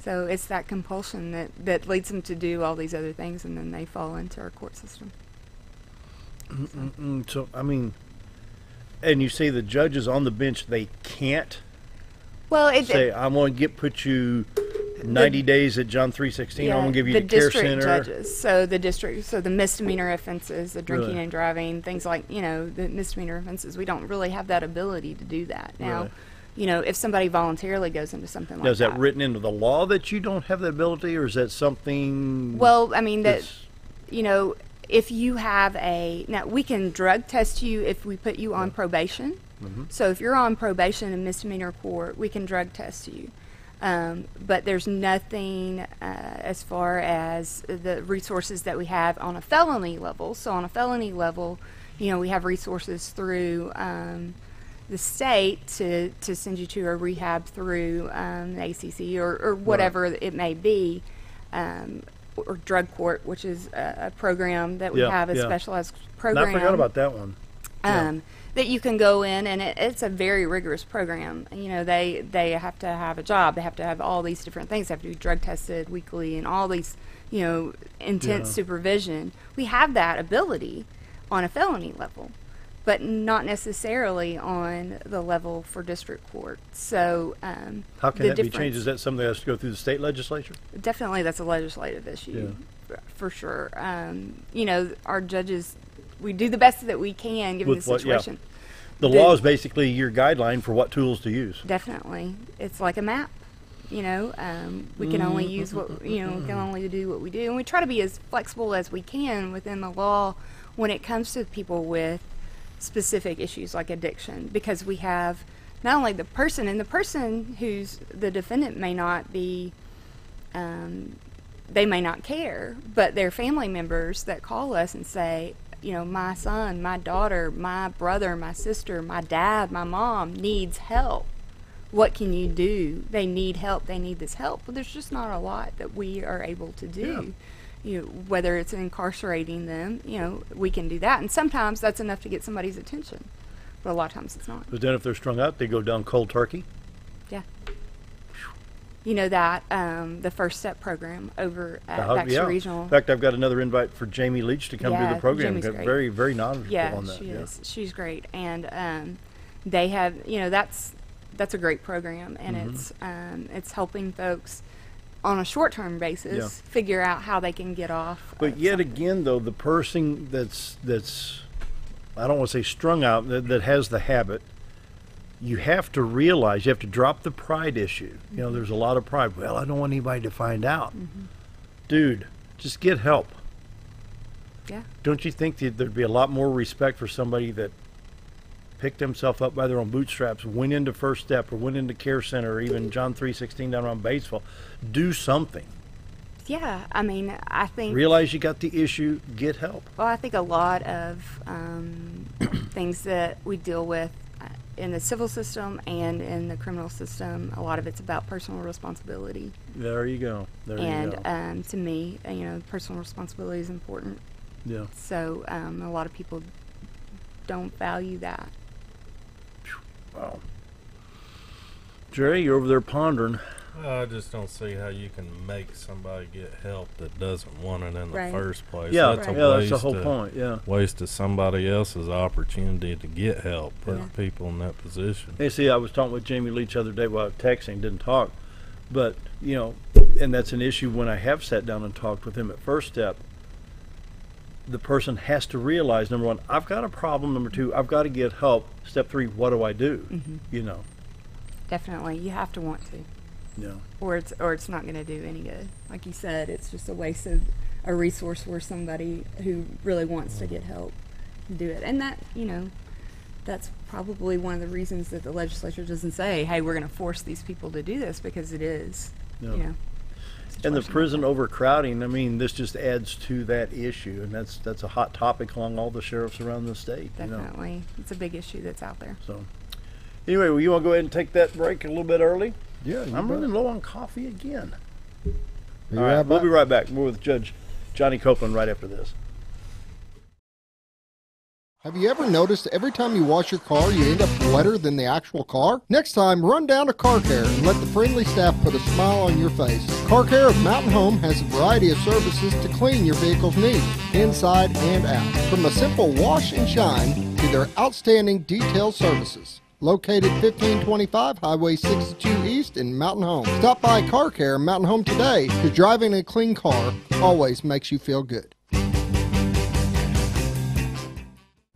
So it's that compulsion that leads them to do all these other things, and then they fall into our court system. So, I mean, and you say the judges on the bench, they can't say, I'm going to put you 90 days at John 3:16. I'm going to give you the care center. The district judges. So the misdemeanor offenses, the drinking and driving, things like, the misdemeanor offenses, we don't really have that ability to do that. Now, if somebody voluntarily goes into something like that. Is that written into the law that you don't have the ability, or is that something? Well, I mean, if you have now we can drug test you if we put you on probation. Mm-hmm. So if you're on probation in misdemeanor court, we can drug test you. But there's nothing as far as the resources that we have on a felony level. So on a felony level, we have resources through the state to send you to a rehab through the ACC or whatever it may be, or drug court, which is a program that we have, a specialized program. I forgot about that one. That you can go in, and it's a very rigorous program. They have to have a job. They have to have all these different things. They have to be drug tested weekly and all these, intense supervision. We have that ability on a felony level, but not necessarily on the level for district court. So how can that be changed? Is that something that has to go through the state legislature? Definitely, that's a legislative issue, for sure. Our judges, we do the best that we can given the situation. The law is basically your guideline for what tools to use. Definitely. It's like a map. We can only use what, we can only do what we do. And we try to be as flexible as we can within the law when it comes to people with specific issues like addiction, because we have not only the person, and the person who's the defendant may not be, they may not care, but their family members that call us and say, my son, my daughter, my brother, my sister, my dad, my mom needs help. What can you do? They need help. They need this help. But there's just not a lot that we are able to do. Whether it's incarcerating them, we can do that. And sometimes that's enough to get somebody's attention. but a lot of times it's not. But then if they're strung out, they go down cold turkey? Yeah. You know that, the First Step program over at Baxter Regional. In fact, I've got another invite for Jamie Leach to come do the program. Jamie's great. Very, very knowledgeable on that. She is. She's great. And they have, that's a great program, and it's helping folks on a short-term basis figure out how they can get off. But yet again, though, the person that's I don't want to say strung out, that has the habit, you have to realize, you have to drop the pride issue. You know, there's a lot of pride. Well, I don't want anybody to find out. Dude, just get help. Yeah. Don't you think that there'd be a lot more respect for somebody that picked himself up by their own bootstraps, went into First Step or went into Care Center or even John 316 down around Batesville? Do something. Yeah, I mean, I think... Realize you got the issue, get help. Well, I think a lot of things that we deal with in the civil system and in the criminal system, a lot of it's about personal responsibility. There you go. There you go. And to me, personal responsibility is important. Yeah. So a lot of people don't value that. Wow. Jerry, you're over there pondering. I just don't see how you can make somebody get help that doesn't want it in the first place. Yeah, that's that's the whole point. Yeah, waste of somebody else's opportunity to get help, putting people in that position. Hey, see, I was talking with Jamie Leach the other day while texting, didn't talk, but and that's an issue when I have sat down and talked with him at First Step. The person has to realize, number one, I've got a problem. Number two, I've got to get help. Step three, what do I do? Definitely, you have to want to. Yeah. Or it's not going to do any good. Like you said, it's just a waste of a resource for somebody who really wants to get help do it. And that, that's probably one of the reasons that the legislature doesn't say, hey, we're going to force these people to do this, because it is, And the prison overcrowding, I mean, this just adds to that issue, and that's a hot topic among all the sheriffs around the state. Definitely. It's a big issue that's out there. So, anyway, well, you want to go ahead and take that break a little bit early? Yeah, I'm running low on coffee again. All right, we'll be right back. We're with Judge Johnnie Copeland right after this. Have you ever noticed every time you wash your car, you end up wetter than the actual car? Next time, run down to Car Care and let the friendly staff put a smile on your face. Car Care of Mountain Home has a variety of services to clean your vehicle's needs, inside and out. From a simple wash and shine to their outstanding detail services. Located 1525 Highway 62 East in Mountain Home. Stop by Car Care Mountain Home today, because driving a clean car always makes you feel good.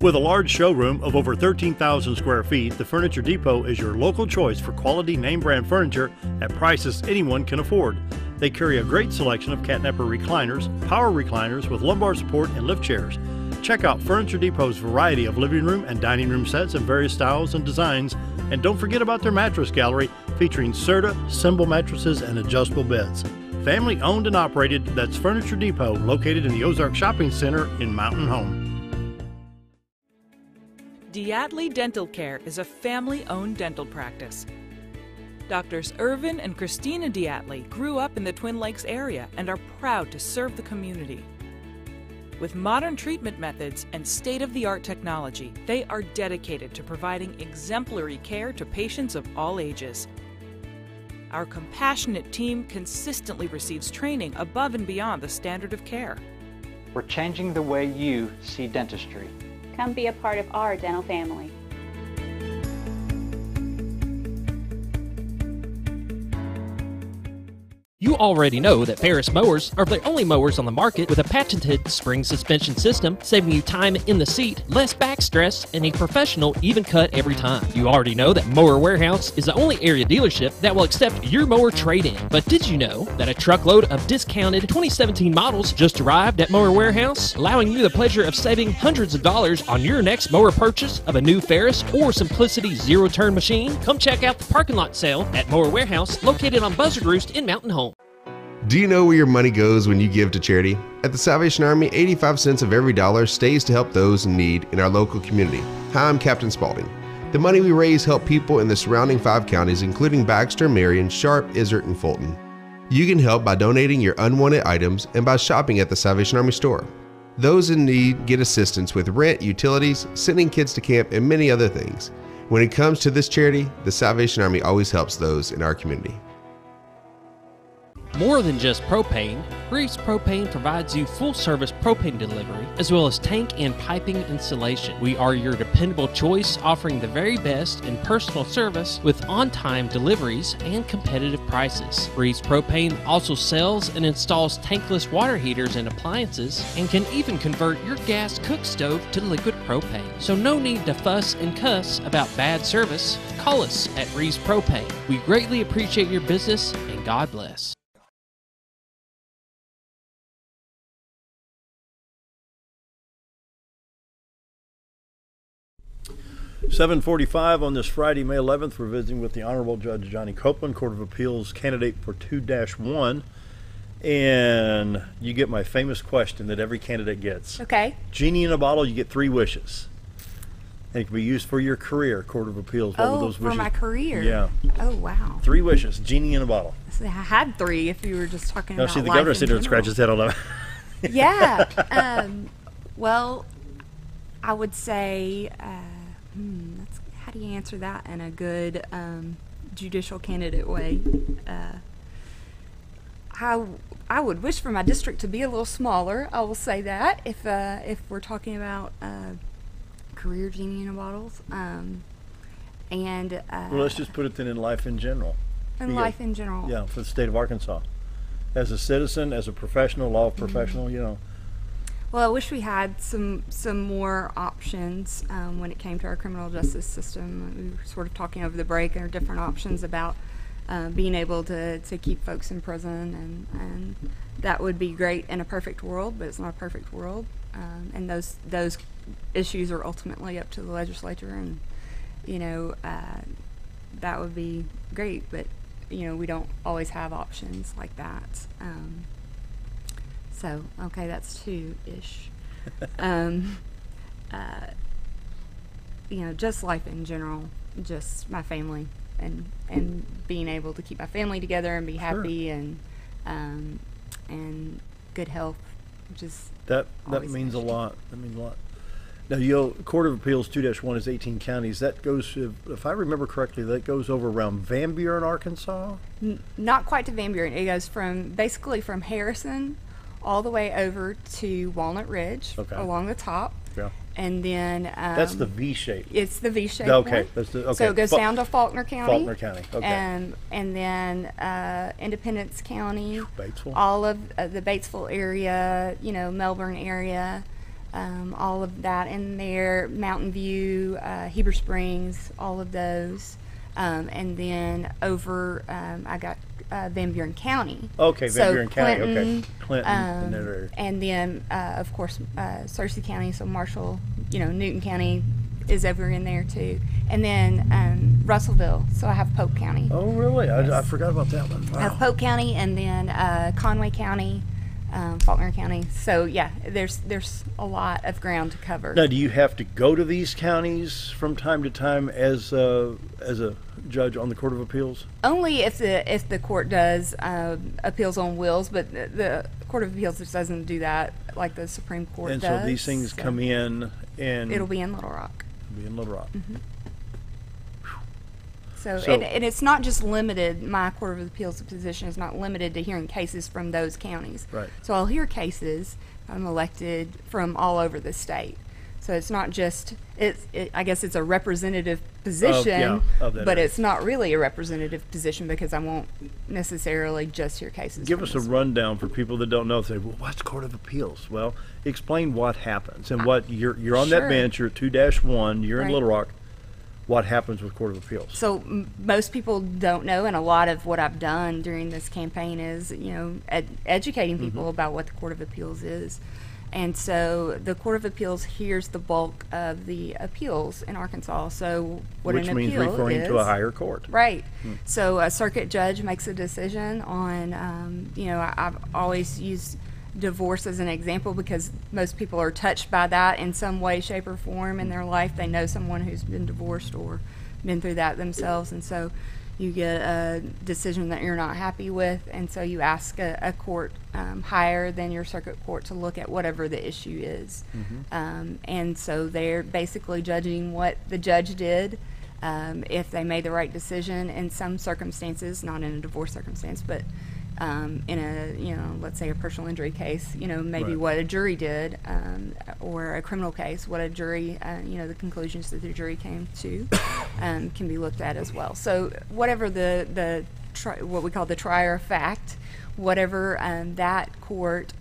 With a large showroom of over 13,000 square feet, the Furniture Depot is your local choice for quality name brand furniture at prices anyone can afford. They carry a great selection of catnapper recliners, power recliners with lumbar support, and lift chairs. Check out Furniture Depot's variety of living room and dining room sets in various styles and designs. And don't forget about their mattress gallery featuring Serta, Symbol mattresses, and adjustable beds. Family owned and operated, that's Furniture Depot, located in the Ozark Shopping Center in Mountain Home. Diatley Dental Care is a family-owned dental practice. Doctors Irvin and Christina Diatley grew up in the Twin Lakes area and are proud to serve the community. With modern treatment methods and state-of-the-art technology, they are dedicated to providing exemplary care to patients of all ages. Our compassionate team consistently receives training above and beyond the standard of care. We're changing the way you see dentistry. Come be a part of our dental family. You already know that Ferris mowers are the only mowers on the market with a patented spring suspension system, saving you time in the seat, less back stress, and a professional even cut every time. You already know that Mower Warehouse is the only area dealership that will accept your mower trade-in. But did you know that a truckload of discounted 2017 models just arrived at Mower Warehouse, allowing you the pleasure of saving hundreds of dollars on your next mower purchase of a new Ferris or Simplicity zero-turn machine? Come check out the parking lot sale at Mower Warehouse, located on Buzzard Roost in Mountain Home. Do you know where your money goes when you give to charity? At the Salvation Army, 85 cents of every dollar stays to help those in need in our local community. Hi, I'm Captain Spaulding. The money we raise help people in the surrounding 5 counties, including Baxter, Marion, Sharp, Izzard, and Fulton. You can help by donating your unwanted items and by shopping at the Salvation Army store. Those in need get assistance with rent, utilities, sending kids to camp, and many other things. When it comes to this charity, the Salvation Army always helps those in our community. More than just propane, Reeves Propane provides you full-service propane delivery as well as tank and piping installation. We are your dependable choice, offering the very best in personal service with on-time deliveries and competitive prices. Reeves Propane also sells and installs tankless water heaters and appliances and can even convert your gas cook stove to liquid propane. So no need to fuss and cuss about bad service. Call us at Reeves Propane. We greatly appreciate your business and God bless. 7:45 on this Friday, May 11th. We're visiting with the Honorable Judge Johnnie Copeland, Court of Appeals candidate for 2-1. And you get my famous question that every candidate gets. Okay. Genie in a bottle, you get 3 wishes. And it can be used for your career, Court of Appeals. What were those wishes? For my career? Yeah. Oh, wow. 3 wishes, genie in a bottle. So I had 3 if you were just talking No, about see, the life governor in sitting there and general. scratches his head on that. Yeah. Well, I would say, how do you answer that in a good judicial candidate way? I would wish for my district to be a little smaller. I will say that if we're talking about career genie in a bottles, and Well, let's just put it then in life in general. in life in general. Yeah, for the state of Arkansas. As a citizen, as a professional, law professional, you know. Well, I wish we had some more options when it came to our criminal justice system. We were sort of talking over the break. There are different options about being able to keep folks in prison, and that would be great in a perfect world, but it's not a perfect world. And those issues are ultimately up to the legislature, and that would be great, but we don't always have options like that. So, okay, that's 2-ish. Just life in general, just my family, and being able to keep my family together and be happy, and good health, which is that means a lot. That means a lot. Now, Court of Appeals 2-1 is 18 counties. That goes, if I remember correctly, that goes over around Van Buren, Arkansas? Not quite to Van Buren. It goes basically from Harrison all the way over to Walnut Ridge, along the top. Yeah. And then that's the V shape. It's the V shape. Okay. One. So it goes down to Faulkner County. Faulkner County. Okay. And then Independence County. Batesville. All of the Batesville area, Melbourne area, all of that in there. Mountain View, Heber Springs, all of those. And then over, I got Van Buren County. Okay, so Van Buren County. Clinton, Okay, Clinton. In that area. And then, of course, Searcy County. So Marshall, Newton County is over in there too. And then Russellville. So I have Pope County. Oh, really? Yes. I forgot about that one. Wow. I have Pope County, and then Conway County. Faulkner County. So yeah, there's a lot of ground to cover. Now, do you have to go to these counties from time to time as a judge on the Court of Appeals? Only if the court does appeals on wills, but the Court of Appeals just doesn't do that like the Supreme Court does. And so these things come in, and it'll be in Little Rock. It'll be in Little Rock. Mm-hmm. So and it's not just limited, my Court of Appeals position is not limited to hearing cases from those counties. Right. So I'll hear cases, I'm elected from all over the state. So it's not just, I guess it's a representative position, but it's not really a representative position because I won't necessarily just hear cases. Give us a rundown for people that don't know. Say, well, what's Court of Appeals? Well, explain what happens and what you're on that bench, you're 2-1, you're in Little Rock. What happens with Court of Appeals? So most people don't know, and a lot of what I've done during this campaign is, educating people about what the Court of Appeals is. And so the Court of Appeals hears the bulk of the appeals in Arkansas. So what Which an means appeal referring is, to a higher court. Right. So a circuit judge makes a decision on, I've always used divorce as an example because most people are touched by that in some way, shape, or form in their life. They know someone who's been divorced or been through that themselves. And so, you get a decision that you're not happy with, and so you ask a court higher than your circuit court to look at whatever the issue is. And so they're basically judging what the judge did, if they made the right decision in some circumstances, not in a divorce circumstance, but in a, let's say a personal injury case, maybe what a jury did, or a criminal case, what a jury, the conclusions that the jury came to, can be looked at as well. So whatever what we call the trier of fact, whatever that court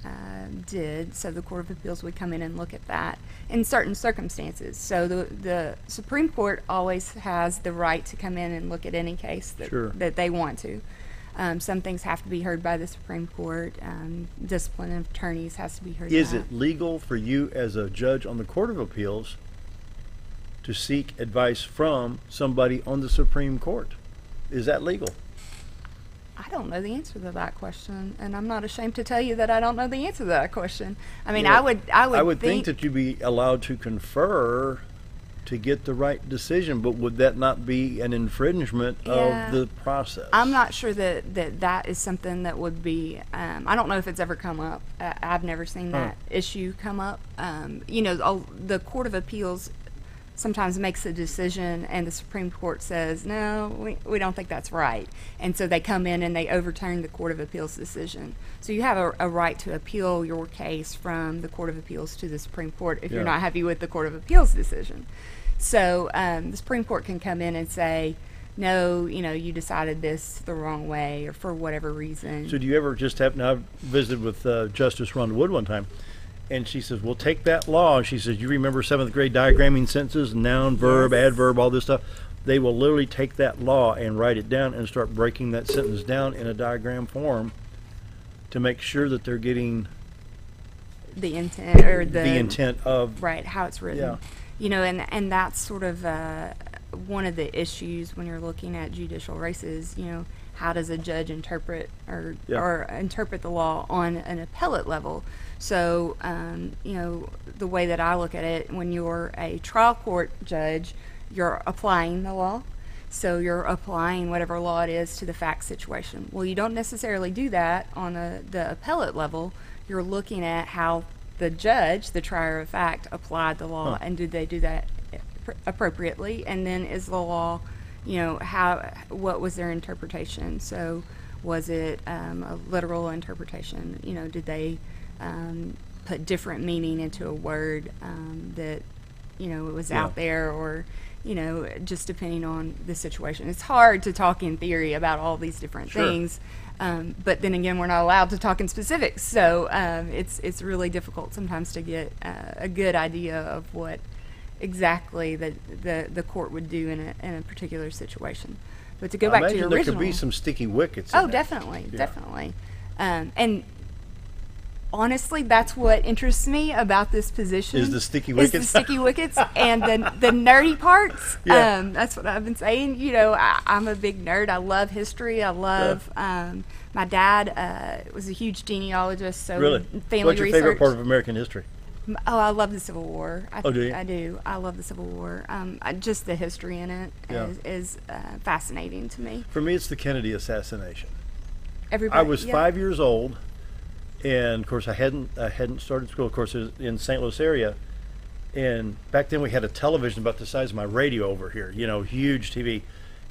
did, so the Court of Appeals would come in and look at that in certain circumstances. So the Supreme Court always has the right to come in and look at any case that they want to. Some things have to be heard by the Supreme Court. Discipline of attorneys has to be heard. Is it legal for you as a judge on the Court of Appeals to seek advice from somebody on the Supreme Court? Is that legal? I don't know the answer to that question, and I'm not ashamed to tell you that I don't know the answer to that question. I mean, I would think that you'd be allowed to confer to get the right decision, but would that not be an infringement of the process? I'm not sure that is something that would be, I don't know if it's ever come up. I've never seen that issue come up. The Court of Appeals sometimes makes a decision and the Supreme Court says, no, we don't think that's right. And so they come in and they overturn the Court of Appeals decision. So you have a right to appeal your case from the Court of Appeals to the Supreme Court if you're not happy with the Court of Appeals decision. So the Supreme Court can come in and say, no, you decided this the wrong way or for whatever reason. So do you ever just happen, I visited with Justice Rhonda Wood one time, and she says, well, take that law. And she says, you remember 7th grade diagramming sentences, noun, verb, adverb, all this stuff? They will literally take that law and write it down and start breaking that sentence down in a diagram form to make sure that they're getting the intent or the intent of how it's written. And that's sort of one of the issues when you're looking at judicial races. How does a judge interpret or interpret the law on an appellate level? So, the way that I look at it, when you're a trial court judge, you're applying the law. So you're applying whatever law it is to the fact situation. Well, you don't necessarily do that on the appellate level. You're looking at how the judge, the trier of fact, applied the law, and did they do that appropriately? And then is the law, what was their interpretation? So was it a literal interpretation? Did they put different meaning into a word that, it was out there, or, just depending on the situation. It's hard to talk in theory about all these different things. But then again, we're not allowed to talk in specifics, so it's really difficult sometimes to get a good idea of what exactly the court would do in a particular situation. But to go back to your original, there could be some sticky wickets. Definitely. And honestly, that's what interests me about this position. Is the sticky wickets? Is the sticky wickets and the nerdy parts. That's what I've been saying. I'm a big nerd. I love history. I love. My dad was a huge genealogist. So really, family what's your research. favorite part of American history? Oh, I love the Civil War. Do you? I do. I love the Civil War. Just the history in it is fascinating to me. For me, it's the Kennedy assassination. I was 5 years old. And of course, I hadn't started school. Of course, it was in St. Louis area, and back then we had a television about the size of my radio over here. Huge TV.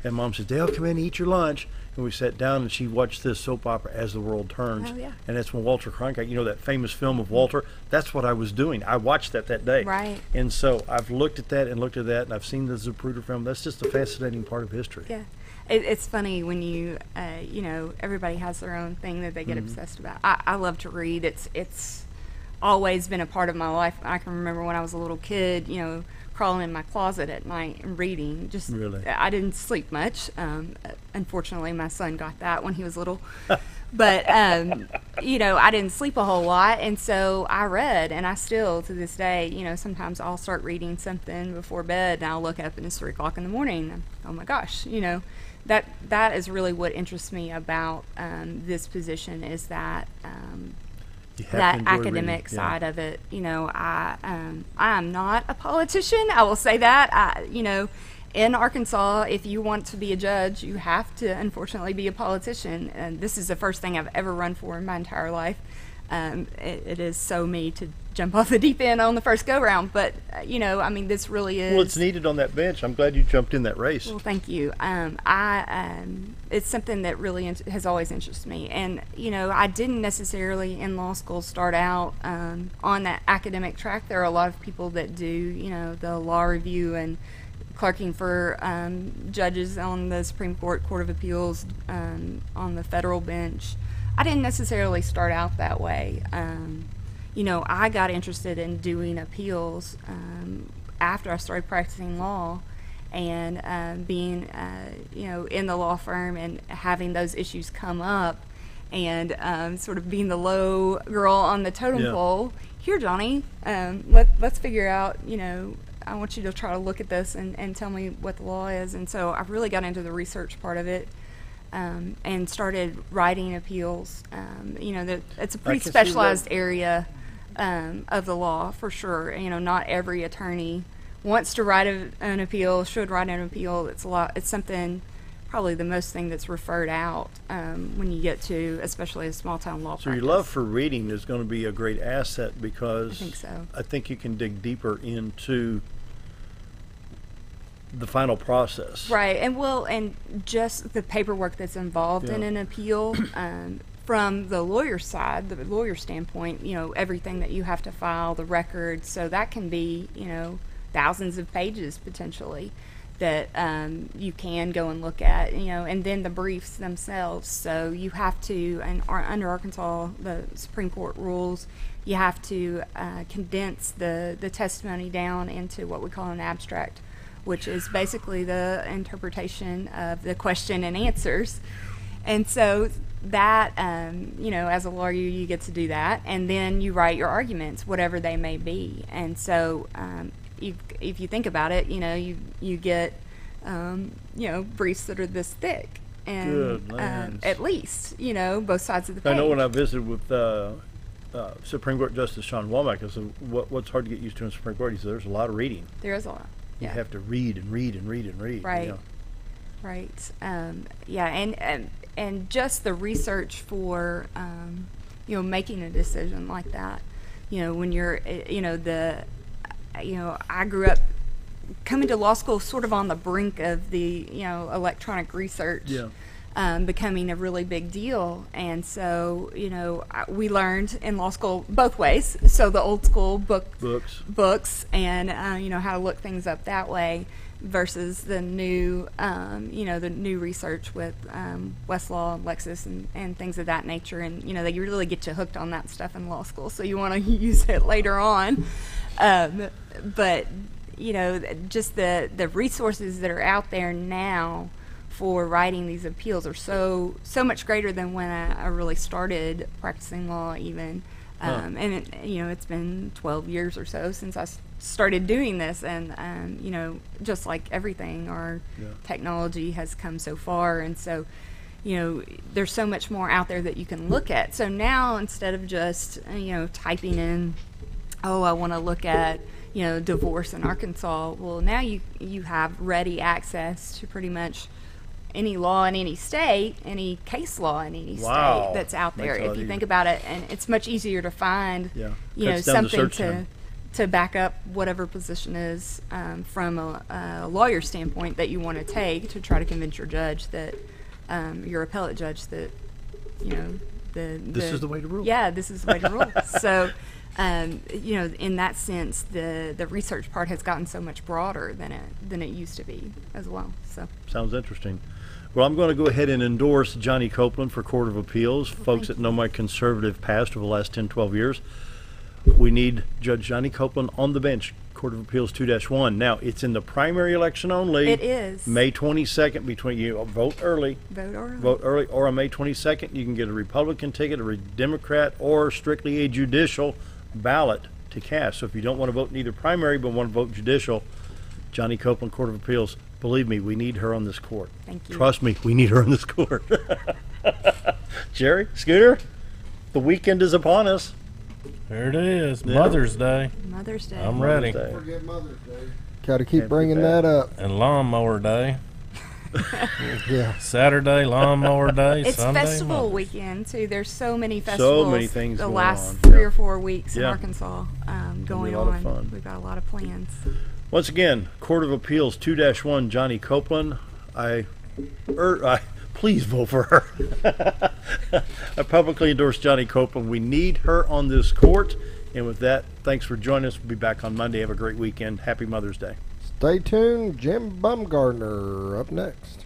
And Mom said, "Dale, come in and eat your lunch." And we sat down, and she watched this soap opera, As the World Turns. Oh, yeah. And that's when Walter Cronkite, that famous film of Walter. That's what I was doing. I watched that day. Right. And so I've looked at that, and I've seen the Zapruder film. That's just a fascinating part of history. Yeah. It's funny when you everybody has their own thing that they get obsessed about. I love to read. It's always been a part of my life. I can remember when I was a little kid, crawling in my closet at night and reading. Just really? I didn't sleep much. Unfortunately, my son got that when he was little. But, I didn't sleep a whole lot, and so I read, and I still, to this day, sometimes I'll start reading something before bed, and I'll look up, and it's 3 o'clock in the morning, and oh my gosh, that is really what interests me about this position, is that that academic side of it. I am not a politician, I will say that. in Arkansas, if you want to be a judge, you have to, unfortunately, be a politician. And this is the first thing I've ever run for in my entire life. It is so me to jump off the deep end on the first go-round. But, this really is... Well, it's needed on that bench. I'm glad you jumped in that race. Well, thank you. It's something that really has always interested me. And, I didn't necessarily in law school start out on that academic track. There are a lot of people that do, the law review and clerking for judges on the Supreme Court, Court of Appeals, on the federal bench. I didn't necessarily start out that way. I got interested in doing appeals after I started practicing law and being, in the law firm and having those issues come up and sort of being the low girl on the totem pole. Here, Johnnie, let's figure out, I want you to try to look at this and tell me what the law is. And so I really got into the research part of it. And started writing appeals. It's a pretty specialized area of the law, for sure. Not every attorney wants to write an appeal, should write an appeal. It's something, probably the most thing that's referred out when you get to, especially a small town law practice. So your love for reading is going to be a great asset, because I think so. I think you can dig deeper into the final process. Right, and just the paperwork that's involved in an appeal, from the lawyer's side, the lawyer standpoint, everything that you have to file, the records, so that can be, thousands of pages potentially that you can go and look at, and then the briefs themselves. So you have to, and under Arkansas, the Supreme Court rules, you have to condense the testimony down into what we call an abstract, which is basically the interpretation of the question and answers. And so that, as a lawyer, you get to do that, and then you write your arguments, whatever they may be. And so if you think about it, you get, briefs that are this thick. And at least, both sides of the page. I know when I visited with Supreme Court Justice Sean Womack, I said, what's hard to get used to in the Supreme Court? He said, there's a lot of reading. There is a lot. You have to read and read and read and read. Right. Right. And just the research for, making a decision like that. When you're, I grew up coming to law school sort of on the brink of the, electronic research. Becoming a really big deal. And so, we learned in law school both ways. So the old school books and, how to look things up that way versus the new, the new research with Westlaw and Lexis and things of that nature. And, they really get you hooked on that stuff in law school. So you want to use it later on. But, just the resources that are out there now for writing these appeals are so much greater than when I really started practicing law even. And it's been 12 years or so since I started doing this, and just like everything, our technology has come so far, and so there's so much more out there that you can look at. So now, instead of just typing in, I want to look at divorce in Arkansas, well, now you have ready access to pretty much any law in any state, any case law in any state that's out there. If you think about it, and it's much easier to find, something to back up whatever position is from a lawyer standpoint that you want to take to try to convince your judge that your appellate judge that this is the way to rule. Yeah, this is the way to rule. So. In that sense, the research part has gotten so much broader than it used to be as well. So sounds interesting. Well, I'm going to go ahead and endorse Johnnie Copeland for Court of Appeals. Folks that know my conservative past over the last 10, 12 years, we need Judge Johnnie Copeland on the bench, Court of Appeals 2-1. Now, it's in the primary election only. It is. May 22nd, between you vote early. Vote early, or on May 22nd, you can get a Republican ticket, a Democrat, or strictly a judicial ballot to cast. So if you don't want to vote in either primary but want to vote judicial, Johnnie Copeland, Court of Appeals, believe me, we need her on this court. Thank you. Trust me, we need her on this court. Jerry, Scooter, the weekend is upon us. There it is, Mother's Day. Mother's Day. I'm ready. Forget Mother's Day. Got to keep bringing that up. And Lawnmower Day. Yeah. Saturday, Lawnmower Day. It's Sunday, festival weekend too. There's so many festivals. So many things the going last on. 3 or 4 weeks in Yeah. Arkansas going a lot of on. fun. We've got a lot of plans. Once again, Court of Appeals 2-1, Johnnie Copeland. I please vote for her. I publicly endorse Johnnie Copeland. We need her on this court. And with that, thanks for joining us. We'll be back on Monday. Have a great weekend. Happy Mother's Day. Stay tuned. Jim Bumgardner up next.